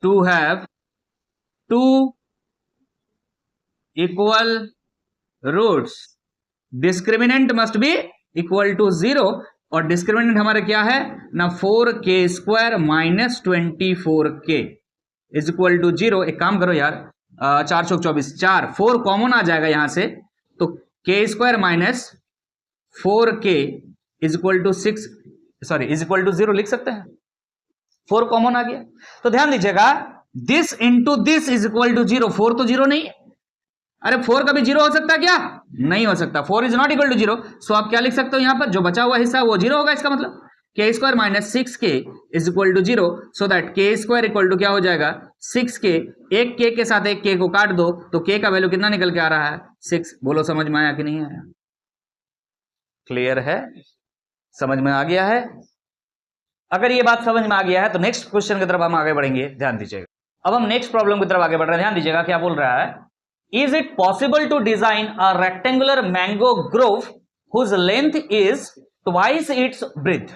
to have two equal roots discriminant must be equal to 0। और डिस्क्रिमिनेंट हमारे क्या है ना, 4k square minus 24k is equal to 0। एक काम करो यार, 4 चौक 24, 4 कॉमन आ जाएगा यहां से, तो k square minus 4k is equal to 6, sorry is equal to 0 लिख सकते हैं, 4 कॉमन आ गया। तो ध्यान दीजिएगा, this into this is equal to 0, 4 तो 0 नहीं है। अरे 4 कभी 0 हो सकता है क्या, नहीं हो सकता, 4 is not equal to 0। So आप क्या लिख सकते हो, यहां पर जो बचा हुआ हिस्सा वो 0 होगा। इसका मतलब k square minus 6k is equal to 0, so that k square equal to क्या हो जाएगा, 6k। एक k के साथ एक k को काट दो, तो k का वैल्यू कितना निकल के आ रहा है, 6। बोलो समझ में आया कि नहीं आया, क्लियर है, समझ में आ गया है। अगर ये बात समझ में आ गया है तो नेक्स्ट क्वेश्चन की तरफ हम आगे बढ़ेंगे, ध्यान दीजिएगा। अब हम नेक्स्ट प्रॉब्लम की तरफ आगे बढ़ रहे हैं, ध्यान दीजिएगा क्या बोल रहा है। Is it possible to design a rectangular mango grove whose length is twice its breadth.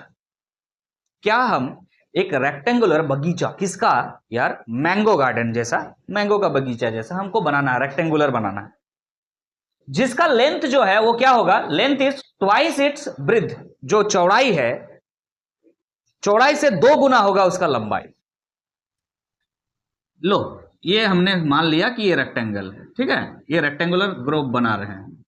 क्या हम एक रेक्टेंगुलर बगीचा, किसका यार, मैंगो गार्डन जैसा, मैंगो का बगीचा जैसा हमको बनाना है, रेक्टेंगुलर बनाना है, जिसका लेंथ जो है वो क्या होगा, length is twice its breath, जो चौड़ाई है, चौड़ाई से 2 गुना होगा उसका लंबाई। लो ये हमने मान लिया कि ये रेक्टेंगल है, ठीक है, ये रेक्टेंगुलर ग्रोव बना रहे हैं।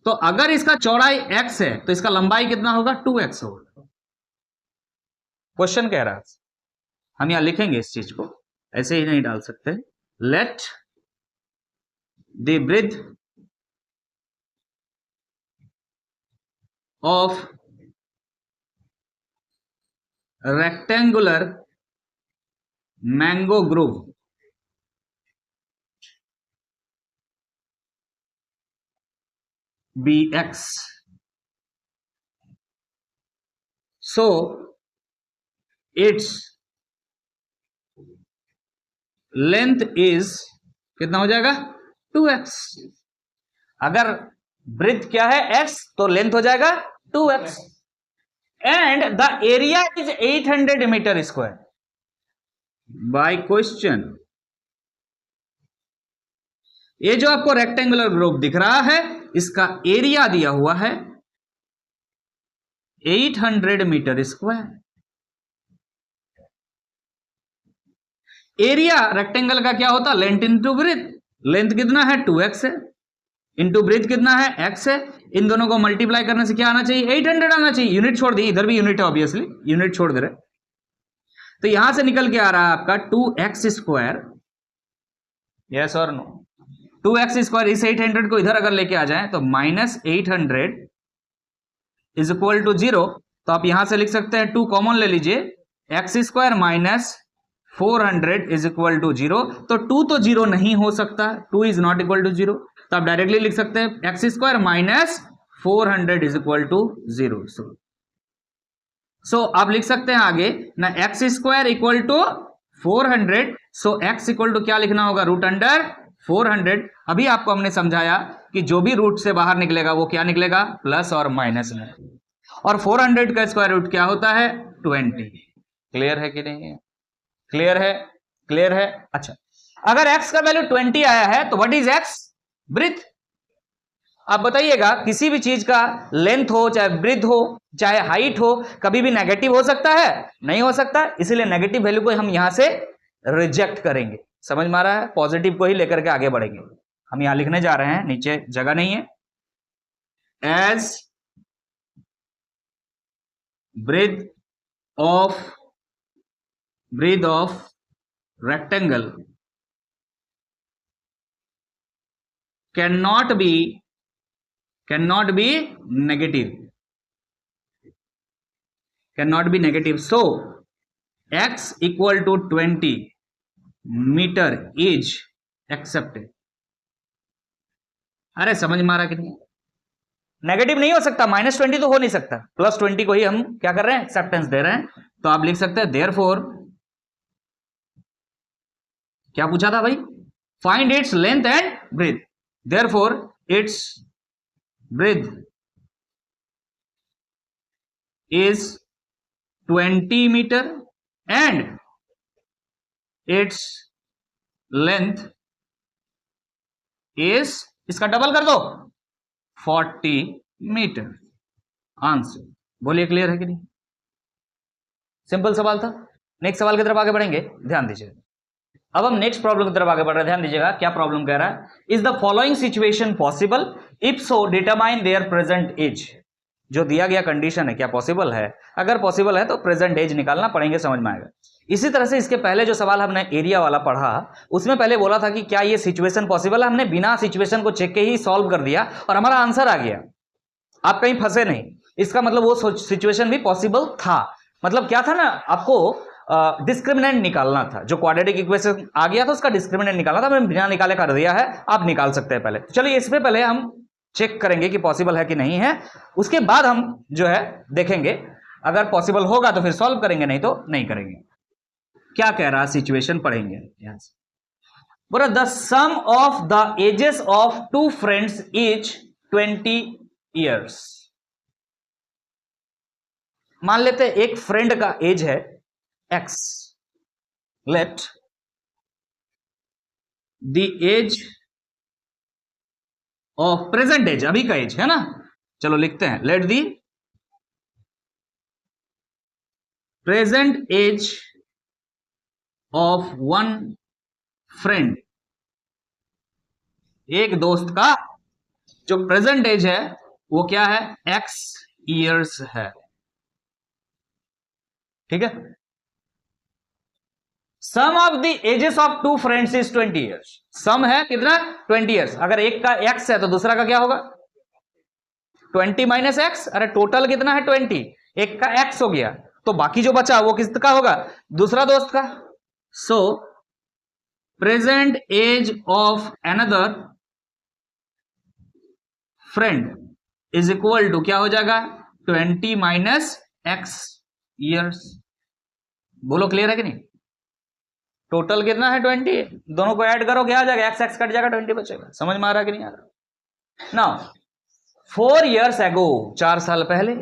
तो अगर इसका चौड़ाई x है तो इसका लंबाई कितना होगा, 2x होगा। क्वेश्चन कह रहा है, हम यहां लिखेंगे इस चीज को, ऐसे ही नहीं डाल सकते। Let the breadth of rectangular mango grove be x, so its length is कितना हो जाएगा, 2x। अगर ब्रेथ क्या है x तो लेंथ हो जाएगा 2x, and the area is 800 metre square. By question ये जो आपको रेक्टेंगुलर ग्रोव दिख रहा है, इसका एरिया दिया हुआ है 800 मीटर स्क्वायर। एरिया रेक्टेंगल का क्या होता है, लेंथ इंटू ब्रेथ, लेंथ कितना है 2x है, इंटू ब्रेथ कितना है x है, इन दोनों को मल्टीप्लाई करने से क्या आना चाहिए, 800 आना चाहिए। यूनिट छोड़ दी, इधर भी यूनिट है ऑब्वियसली, यूनिट छोड़ दे रहे, तो यहां से निकल के आ रहा है आपका 2x स्क्वायर, यस और नो, 2x स्क्वायर। इस 800 को इधर अगर लेके आ जाए तो -800 इज इक्वल टू 0, तो आप यहां से लिख सकते हैं 2 कॉमन ले लीजिए, x square minus 400 is equal to 0। तो 2 तो 0 नहीं हो सकता, 2 इज नॉट इक्वल टू 0, तो आप डायरेक्टली लिख सकते हैं x square minus 400 is equal to 0। So आप लिख सकते हैं आगे ना, x square equal to 400, so x equal to क्या लिखना होगा, रूट अंडर 400। अभी आपको हमने समझाया कि जो भी रूट से बाहर निकलेगा वो क्या निकलेगा, प्लस और माइनस में, और 400 का स्क्वायर रूट क्या होता है, 20। क्लियर है कि नहीं है, क्लियर है, क्लियर है। अच्छा, अगर x का वैल्यू 20 आया है तो व्हाट इज x, ब्रेथ। आप बताइएगा किसी भी चीज का लेंथ हो, चाहे ब्रेथ हो, चाहे हाइट हो, कभी भी नेगेटिव हो सकता है, नहीं हो सकता, इसीलिए नेगेटिव वैल्यू को हम यहां से रिजेक्ट करेंगे। समझ में आ रहा है, पॉजिटिव को ही लेकर के आगे बढ़ेंगे। हम यहां लिखने जा रहे हैं, नीचे जगह नहीं है, as breadth of rectangle cannot be negative, so x equal to 20 meter is accepted। अरे समझ में आ रहा कि नहीं, नेगेटिव नहीं हो सकता, -20 तो हो नहीं सकता, +20 को ही हम क्या कर रहे हैं, एक्सेप्टेंस दे रहे हैं। तो आप लिख सकते हैं देयरफॉर, क्या पूछा था भाई, find its length and breadth, therefore its breadth is 20 meter and its length is, इसका डबल कर दो, 40 मीटर। आंसर बोलिए, क्लियर है कि नहीं, सिंपल सवाल था। नेक्स्ट सवाल की तरफ आगे बढ़ेंगे, ध्यान दीजिए। अब हम नेक्स्ट प्रॉब्लम की तरफ आगे बढ़ रहे हैं, ध्यान दीजिएगा क्या प्रॉब्लम कह रहा है। Is the following situation possible, if so determine their present age. जो दिया गया कंडीशन है क्या पॉसिबल है, अगर पॉसिबल है तो प्रेजेंट एज निकालना पड़ेंगे, समझ में आएगा। इसी तरह से इसके पहले जो सवाल हमने एरिया वाला पढ़ा, उसमें पहले बोला था कि क्या ये सिचुएशन पॉसिबल है, हमने बिना सिचुएशन को चेक के ही सॉल्व कर दिया और हमारा आंसर आ गया। आप कहीं फंसे नहीं, इसका मतलब वो सिचुएशन भी पॉसिबल था। मतलब क्या था ना, आपको डिस्क्रिमिनेंट निकालना था, जो क्वाड्रेटिक इक्वेशन आ गया था उसका डिस्क्रिमिनेंट निकालना था, मैंने बिना निकाले कर दिया है, आप निकाल सकते हैं पहले। तो चलिए इसमें पहले हम चेक करेंगे कि पॉसिबल है कि नहीं है, उसके बाद हम जो है देखेंगे अगर पॉसिबल होगा तो फिर सॉल्व करेंगे, नहीं तो नहीं करेंगे। क्या कह रहा सिचुएशन पढ़ेंगे यहां से। बोला the sum of the ages of two friends is 20 years. मान लेते हैं एक फ्रेंड का एज है x, let the age of present age, अभी का एज है ना, चलो लिखते हैं let the present age of one friend, एक दोस्त का जो प्रेजेंट एज है वो क्या है, x ईयर्स है। ठीक है, sum of the ages of two friends is 20 years. Sum है कितना, 20 ईयर्स। अगर एक का x है तो दूसरा का क्या होगा, 20 माइनस एक्स। अरे टोटल कितना है 20, एक का x हो गया, तो बाकी जो बचा वो किसका होगा, दूसरा दोस्त का। So present age of another friend is equal to क्या हो जाएगा, 20 माइनस एक्स ईयर्स। बोलो क्लियर है कि नहीं। टोटल कितना है 20, दोनों को ऐड करो क्या आ जाएगा, एक्स एक्स कट जाएगा, 20 बचेगा। समझ में आ रहा कि नहीं आ रहा। नाउ 4 years ago, 4 साल पहले,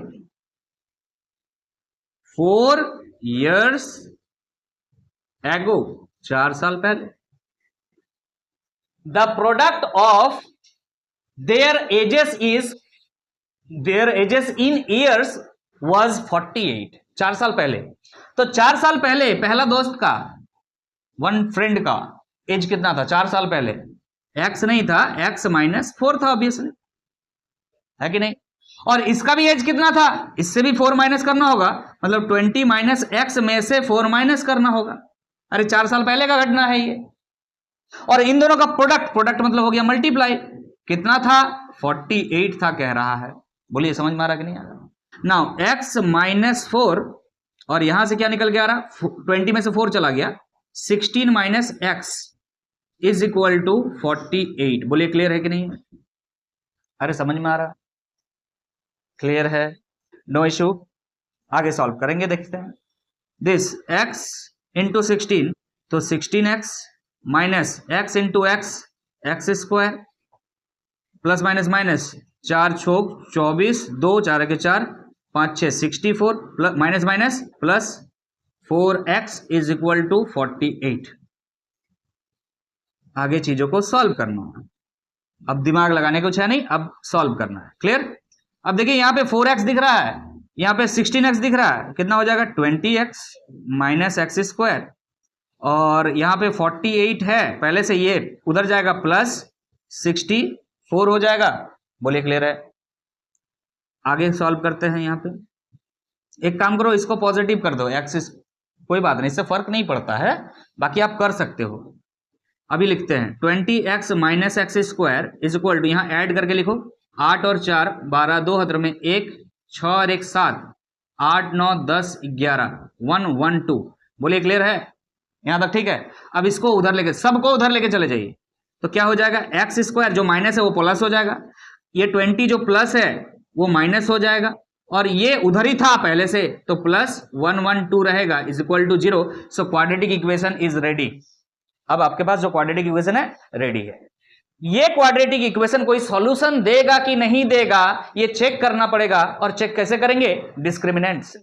4 years ago, 4 साल पहले, the product of their ages in years was 48। 4 साल पहले, तो 4 साल पहले पहला दोस्त का, वन फ्रेंड का एज कितना था 4 साल पहले, x नहीं था, x माइनस 4 था ऑब्वियसली, है कि नहीं। और इसका भी एज कितना था, इससे भी 4 माइनस करना होगा, मतलब 20 माइनस एक्स में से 4 माइनस करना होगा। अरे 4 साल पहले का घटना है ये। और इन दोनों का प्रोडक्ट मतलब हो गया मल्टीप्लाई, कितना था 48 था कह रहा है। बोलिए समझ में आ रहा कि नहीं आ रहा। नाउ x माइनस 4, और यहां से क्या निकल के आ रहा, 20 में से 4 चला गया, 16 minus x is equal to 48। बोलिए क्लियर है कि नहीं। अरे समझ में आ रहा, क्लियर है, नो इशू। आगे सॉल्व करेंगे, देखते हैं। दिस x इंटू 16, तो 16x minus x into x, x square, plus minus minus 4 छोक 24, 2 4 के 4, 5 6 64, plus minus minus plus 4x is equal to 48। आगे चीजों को सॉल्व करना है, अब दिमाग लगाने कुछ है नहीं, अब सॉल्व करना है। क्लियर। अब देखिए यहाँ पे 4x दिख रहा है, यहाँ पे 16x दिख रहा है, कितना हो जाएगा 20x माइनस एक्स स्क्वायर, और यहाँ पे 48 है पहले से, ये उधर जाएगा प्लस 64 हो जाएगा। बोलिए क्लियर है। आगे सॉल्व करते हैं। यहाँ पे एक काम करो, इसको पॉजिटिव कर दो, एक्सिस कोई बात नहीं, इससे फर्क नहीं पड़ता है, बाकी आप कर सकते हो। अभी लिखते हैं 20x minus x square is equal to, यहाँ ऐड करके लिखो 8 और 4 12, 2 हाथ में 1, 6 और 1 7, 8 9 10 11, 1 1 2। बोलिए क्लियर है, यहां तक ठीक है। अब इसको उधर लेके, सबको उधर लेके चले जाइए, तो क्या हो जाएगा, एक्स स्क्वायर जो माइनस है वो प्लस हो जाएगा, ये 20 जो प्लस है वो माइनस हो जाएगा, और ये उधर ही था पहले से, तो प्लस 1 1 2 रहेगा is equal to 0। So quadratic equation is ready. अब आपके पास जो क्वाड्रेटिक इक्वेशन है रेडी है। ये क्वाड्रेटिक इक्वेशन कोई सॉल्यूशन देगा कि नहीं देगा ये चेक करना पड़ेगा, और चेक कैसे करेंगे, डिस्क्रिमिनेंट से।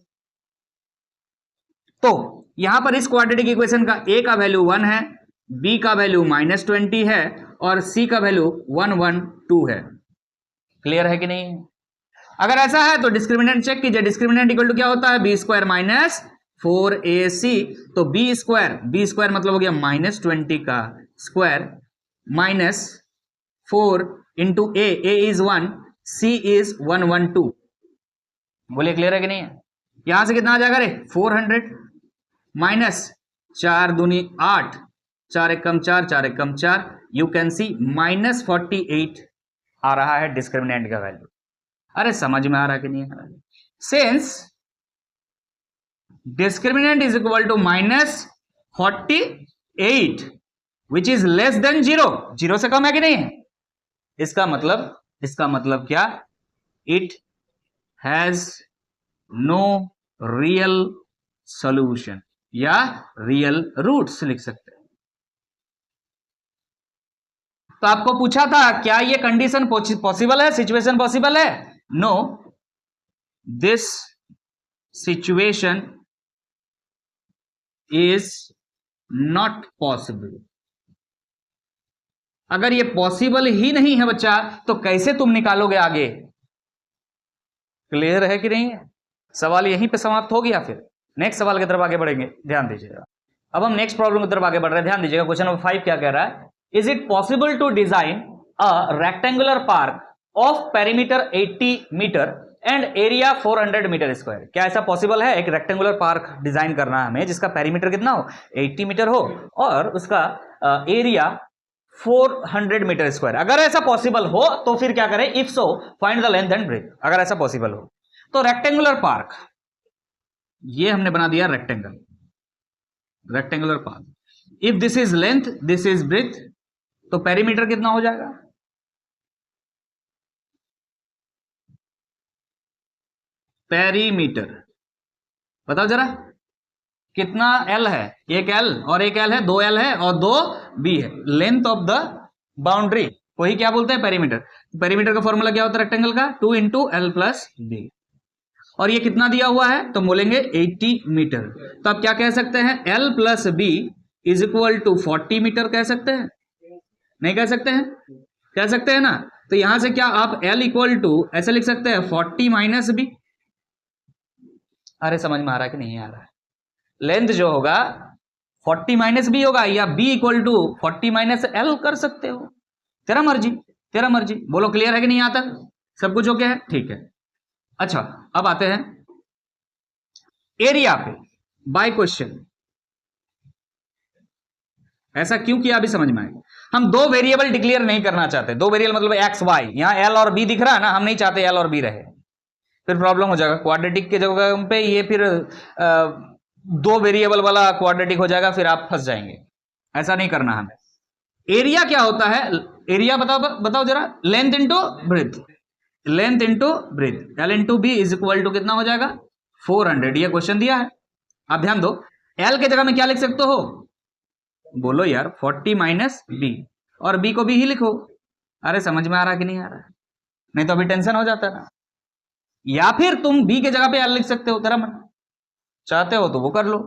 तो यहां पर इस क्वाड्रेटिक इक्वेशन का a का वैल्यू 1 है, b का वैल्यू -20 है, और c का वैल्यू 1 1 2 है। क्लियर है कि नहीं। अगर ऐसा है तो डिस्क्रिमिनेंट चेक कीजिए। डिस्क्रिमिनेंट इक्वल टू क्या होता है, बी स्क्वायर माइनस 4ac, तो बी स्क्वायर मतलब हो गया -20 का square minus 4 into a is 1, c is 1 1 2। बोलिए क्लियर है कि नहीं है। यहां से कितना आ जाएगा रे, 400 माइनस 4 दूनी 8, 4 एकम 4, 4 एकम 4, यू कैन सी -48 आ रहा है डिस्क्रिमिनेंट का वैल्यू। अरे समझ में आ रहा कि नहीं आ रहा। Since discriminant is equal to -48 which is less than 0, 0 से कम है कि नहीं है। इसका मतलब क्या, it has no real solution या रियल रूट्स लिख सकते हैं। तो आपको पूछा था क्या ये कंडीशन पॉसिबल है, सिचुएशन पॉसिबल है? No, this situation is not possible. अगर ये पॉसिबल ही नहीं है बच्चा तो कैसे तुम निकालोगे आगे? क्लियर है कि नहीं है? सवाल यहीं पे समाप्त हो गया। फिर नेक्स्ट सवाल की तरफ आगे बढ़ेंगे, ध्यान दीजिएगा। अब हम नेक्स्ट प्रॉब्लम की तरफ आगे बढ़ रहे हैं, ध्यान दीजिएगा। क्वेश्चन नंबर 5 क्या कह रहा है? Is it possible to design a rectangular park of perimeter 80 metre and area 400 metre square? क्या ऐसा पॉसिबल है एक रेक्टेंगुलर पार्क डिजाइन करना है हमें जिसका पेरीमीटर कितना हो, 80 मीटर हो और उसका एरिया 400 मीटर स्क्वायर? अगर ऐसा पॉसिबल हो तो फिर क्या करें? If so find the length and breadth. अगर ऐसा पॉसिबल हो तो रेक्टेंगुलर पार्क, ये हमने बना दिया rectangle, rectangular park. If this is length, this is breadth, तो पेरीमीटर कितना हो जाएगा? पेरीमीटर बताओ जरा कितना एल है? एक एल और एक एल है, 2 एल है और 2 बी है। लेंथ ऑफ द बाउंड्री वही क्या बोलते हैं? पेरीमीटर। पेरीमीटर का फॉर्मूला क्या होता है रेक्टेंगल का? 2 इंटू एल प्लस बी। और ये कितना दिया हुआ है? तो बोलेंगे 80 मीटर। तो आप क्या कह सकते हैं? L plus B is equal to 40 metre कह सकते हैं? नहीं कह सकते हैं? कह सकते हैं ना। तो यहां से क्या आप एल इक्वल टू ऐसे लिख सकते हैं 40 माइनस बी। अरे समझ में आ रहा है कि नहीं आ रहा है? लेंथ जो होगा 40 माइनस बी होगा या B equal to 40 minus L कर सकते हो, तेरा मर्जी, तेरा मर्जी। बोलो क्लियर है कि नहीं? आता सब कुछ ओके है? ठीक है। अच्छा अब आते हैं एरिया पे बाय क्वेश्चन। ऐसा क्यों किया अभी समझ में आएगा। हम 2 वेरिएबल डिक्लेयर नहीं करना चाहते। 2 वेरिएबल मतलब एक्स वाई। यहां एल और बी दिख रहा है ना, हम नहीं चाहते एल और बी रहे, फिर प्रॉब्लम हो जाएगा। क्वाड्रेटिक के जगह पे ये फिर 2 वेरिएबल वाला क्वाड्रेटिक हो जाएगा, फिर आप फंस जाएंगे। ऐसा नहीं करना हमें। एरिया क्या होता है? एरिया बताओ जरा। Length into breadth, length into breadth, L into B is equal to कितना हो जाएगा? 400। ये क्वेश्चन दिया है, आप ध्यान दो। एल के जगह में क्या लिख सकते हो? बोलो यार 40 माइनस बी, और बी को भी ही लिखो। अरे समझ में आ रहा कि नहीं आ रहा? नहीं तो अभी टेंशन हो जाता है ना। या फिर तुम बी के जगह पे एल लिख सकते हो, तेरा मन चाहते हो तो वो कर लो।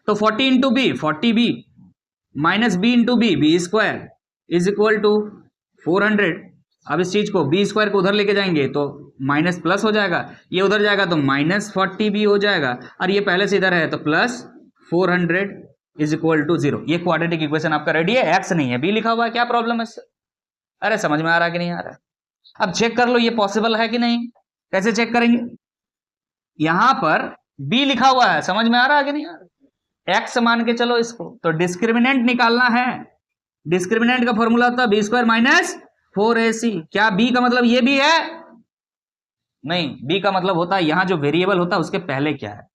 तो 40 into B 40 B minus B into B B square is equal to 400। अब इस चीज को बी स्क्वायर को उधर लेके जाएंगे तो माइनस प्लस हो जाएगा, ये उधर जाएगा तो माइनस 40 बी हो जाएगा, और ये पहले से इधर है तो प्लस 400 इज इक्वल टू 0। ये क्वाड्रेटिक इक्वेशन आपका रेडी है। एक्स नहीं है, बी लिखा हुआ है। क्या प्रॉब्लम है इससे? अरे समझ में आ रहा है कि नहीं आ रहा? अब चेक कर लो ये पॉसिबल है कि नहीं। कैसे चेक करेंगे? यहां पर बी लिखा हुआ है, समझ में आ रहा है कि नहीं आ रहा? एक्स मान के चलो इसको, तो डिस्क्रिमिनेंट निकालना है। डिस्क्रिमिनेंट का फॉर्मूला होता है बी स्क्वायर माइनस 4ac। क्या बी का मतलब ये भी है? नहीं, बी का मतलब होता है यहां जो वेरिएबल होता है उसके पहले क्या है।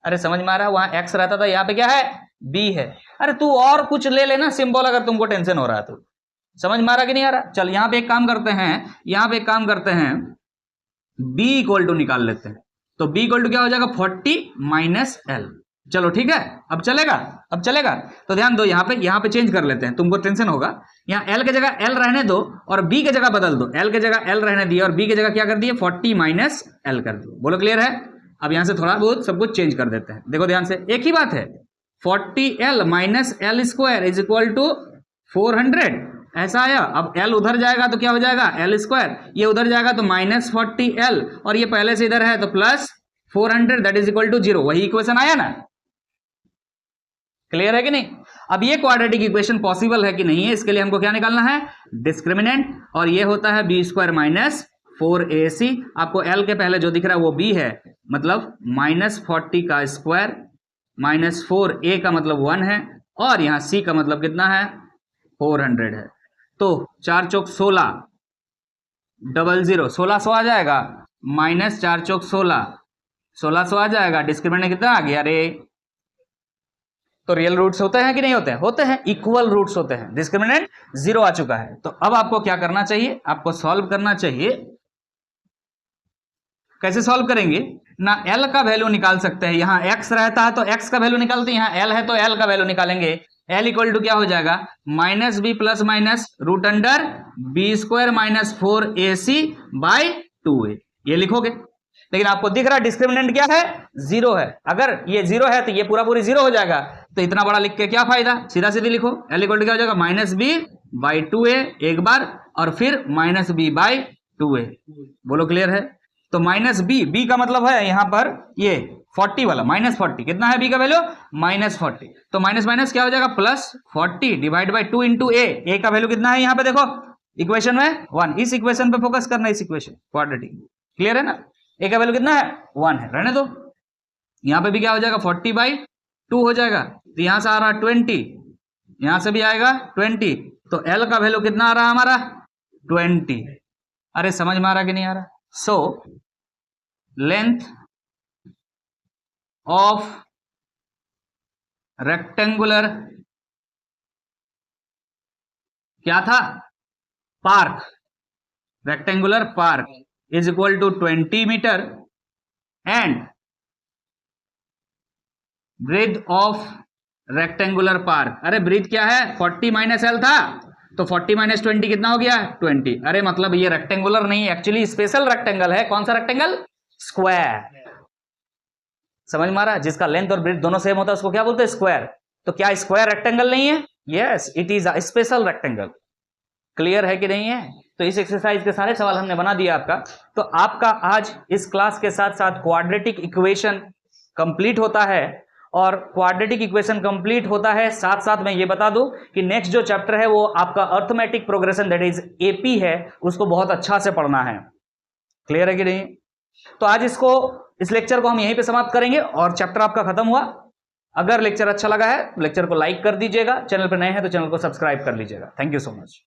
अरे समझ में आ रहा है? वहां एक्स रहता था, यहाँ पे क्या है? बी है। अरे तू और कुछ ले लेना सिंबल, अगर तुमको टेंशन हो रहा है तो। समझ में आ रहा कि नहीं आ रहा? चल यहां पे एक काम करते हैं, यहां पे एक काम करते हैं, बी इक्वल टू निकाल लेते हैं। तो बी इक्वल टू क्या हो जाएगा? 40 माइनस एल। चलो ठीक है, अब चलेगा, अब चलेगा। तो ध्यान दो, यहां पे चेंज कर लेते हैं, तुमको टेंशन होगा। यहां एल के जगह एल रहने दो और बी के जगह बदल दो। एल के जगह एल रहने दिए और बी के जगह क्या कर दिए? 40 माइनस एल कर दिए। बोलो क्लियर है? अब यहां से थोड़ा बहुत सब कुछ चेंज कर देते हैं। देखो ध्यान से, एक ही बात है। 40l minus L square is equal to 400, ऐसा आया। अब l उधर जाएगा तो क्या हो जाएगा? L square. ये उधर जाएगा तो माइनस 40l, और ये पहले से इधर है तो plus 400 that is equal to 0। वही इक्वेशन आया ना? क्लियर है कि नहीं? अब ये क्वाड्रेटिक इक्वेशन पॉसिबल है कि नहीं है, इसके लिए हमको क्या निकालना है? डिस्क्रिमिनेंट, और ये होता है बी स्क्वायर माइनस 4ac। आपको l के पहले जो दिख रहा है वो b है, मतलब माइनस 40 का स्क्वायर माइनस 4a का मतलब 1 है, और यहां c का मतलब कितना है? 400 है। तो 4 चौक 16, 00 1600 आ जाएगा, माइनस 4 चौक 16 1600 आ जाएगा। डिस्क्रिमिनेंट कितना आ गया? अरे तो रियल रूट्स होते हैं कि नहीं होते हैं? होते हैं, इक्वल रूट्स होते हैं। डिस्क्रिमिनेंट 0 आ चुका है। तो अब आपको क्या करना चाहिए? आपको सॉल्व करना चाहिए। कैसे सॉल्व करेंगे? ना एल का वैल्यू निकाल सकते हैं। यहाँ एक्स रहता है तो एक्स का वैल्यू निकालते हैं, यहाँ एल है तो एल का वैल्यू निकालेंगे। एल इक्वल टू क्या हो जाएगा, minus B plus minus root under B square minus 4ac by 2a, ये लिखोगे। लेकिन आपको दिख रहा है डिस्क्रिमिनेंट क्या है, जीरो है। अगर ये जीरो है तो ये पूरा पूरी जीरो हो जाएगा, तो इतना बड़ा लिख के क्या फायदा, सीधा सीधी लिखो। एल इक्वल टू क्या हो जाएगा, माइनस बी बाई 2a एक बार, और फिर माइनस बी बाई 2a। बोलो क्लियर है। तो माइनस बी का मतलब है यहाँ पर ये 40 वाला, माइनस 40, कितना है बी का वैल्यू, माइनस 40। तो माइनस माइनस क्या हो जाएगा, प्लस 40 डिवाइड बाई 2 इंटू ए का वैल्यू कितना है यहाँ पे देखो इक्वेशन में 1। इस इक्वेशन पे फोकस करना, इस इक्वेशन क्वाड्रेटिक, क्लियर है ना। ए का वैल्यू कितना है 1 है, रहने दो। यहाँ पे भी क्या हो जाएगा 40 बाई 2 हो जाएगा, तो यहाँ से आ रहा 20, यहाँ से भी आएगा 20, तो एल का वैल्यू कितना आ रहा हमारा 20। अरे समझ में आ रहा कि नहीं आ रहा। सो लेंथ ऑफ रेक्टेंगुलर क्या था, park, rectangular park is equal to 20 metre and breadth of rectangular park. अरे ब्रीथ क्या है 40 माइनस एल था, तो 40 माइनस 20 कितना हो गया 20। अरे मतलब ये रेक्टेंगुलर नहीं, एक्चुअली स्पेशल रेक्टेंगल है। कौन सा रेक्टेंगल, स्क्वायर। समझ में आ रहा है, जिसका लेंथ और ब्रेथ दोनों सेम होता है उसको क्या बोलते हैं, स्क्वायर। तो क्या स्क्वायर रेक्टेंगल नहीं है, yes it is a special rectangle. Clear है कि नहीं है। तो इस एक्सरसाइज के सारे सवाल हमने बना दिया आपका। तो आपका आज इस क्लास के साथ साथ क्वाड्रेटिक इक्वेशन कंप्लीट होता है, और क्वाड्रेटिक इक्वेशन कंप्लीट होता है साथ साथ मैं ये बता दूं कि नेक्स्ट जो चैप्टर है वो आपका arithmetic progression that is AP है, उसको बहुत अच्छा से पढ़ना है। क्लियर है कि नहीं। तो आज इस लेक्चर को हम यहीं पे समाप्त करेंगे और चैप्टर आपका खत्म हुआ। अगर लेक्चर अच्छा लगा है तो लेक्चर को लाइक कर दीजिएगा, चैनल पर नए हैं तो चैनल को सब्सक्राइब कर लीजिएगा। Thank you so much.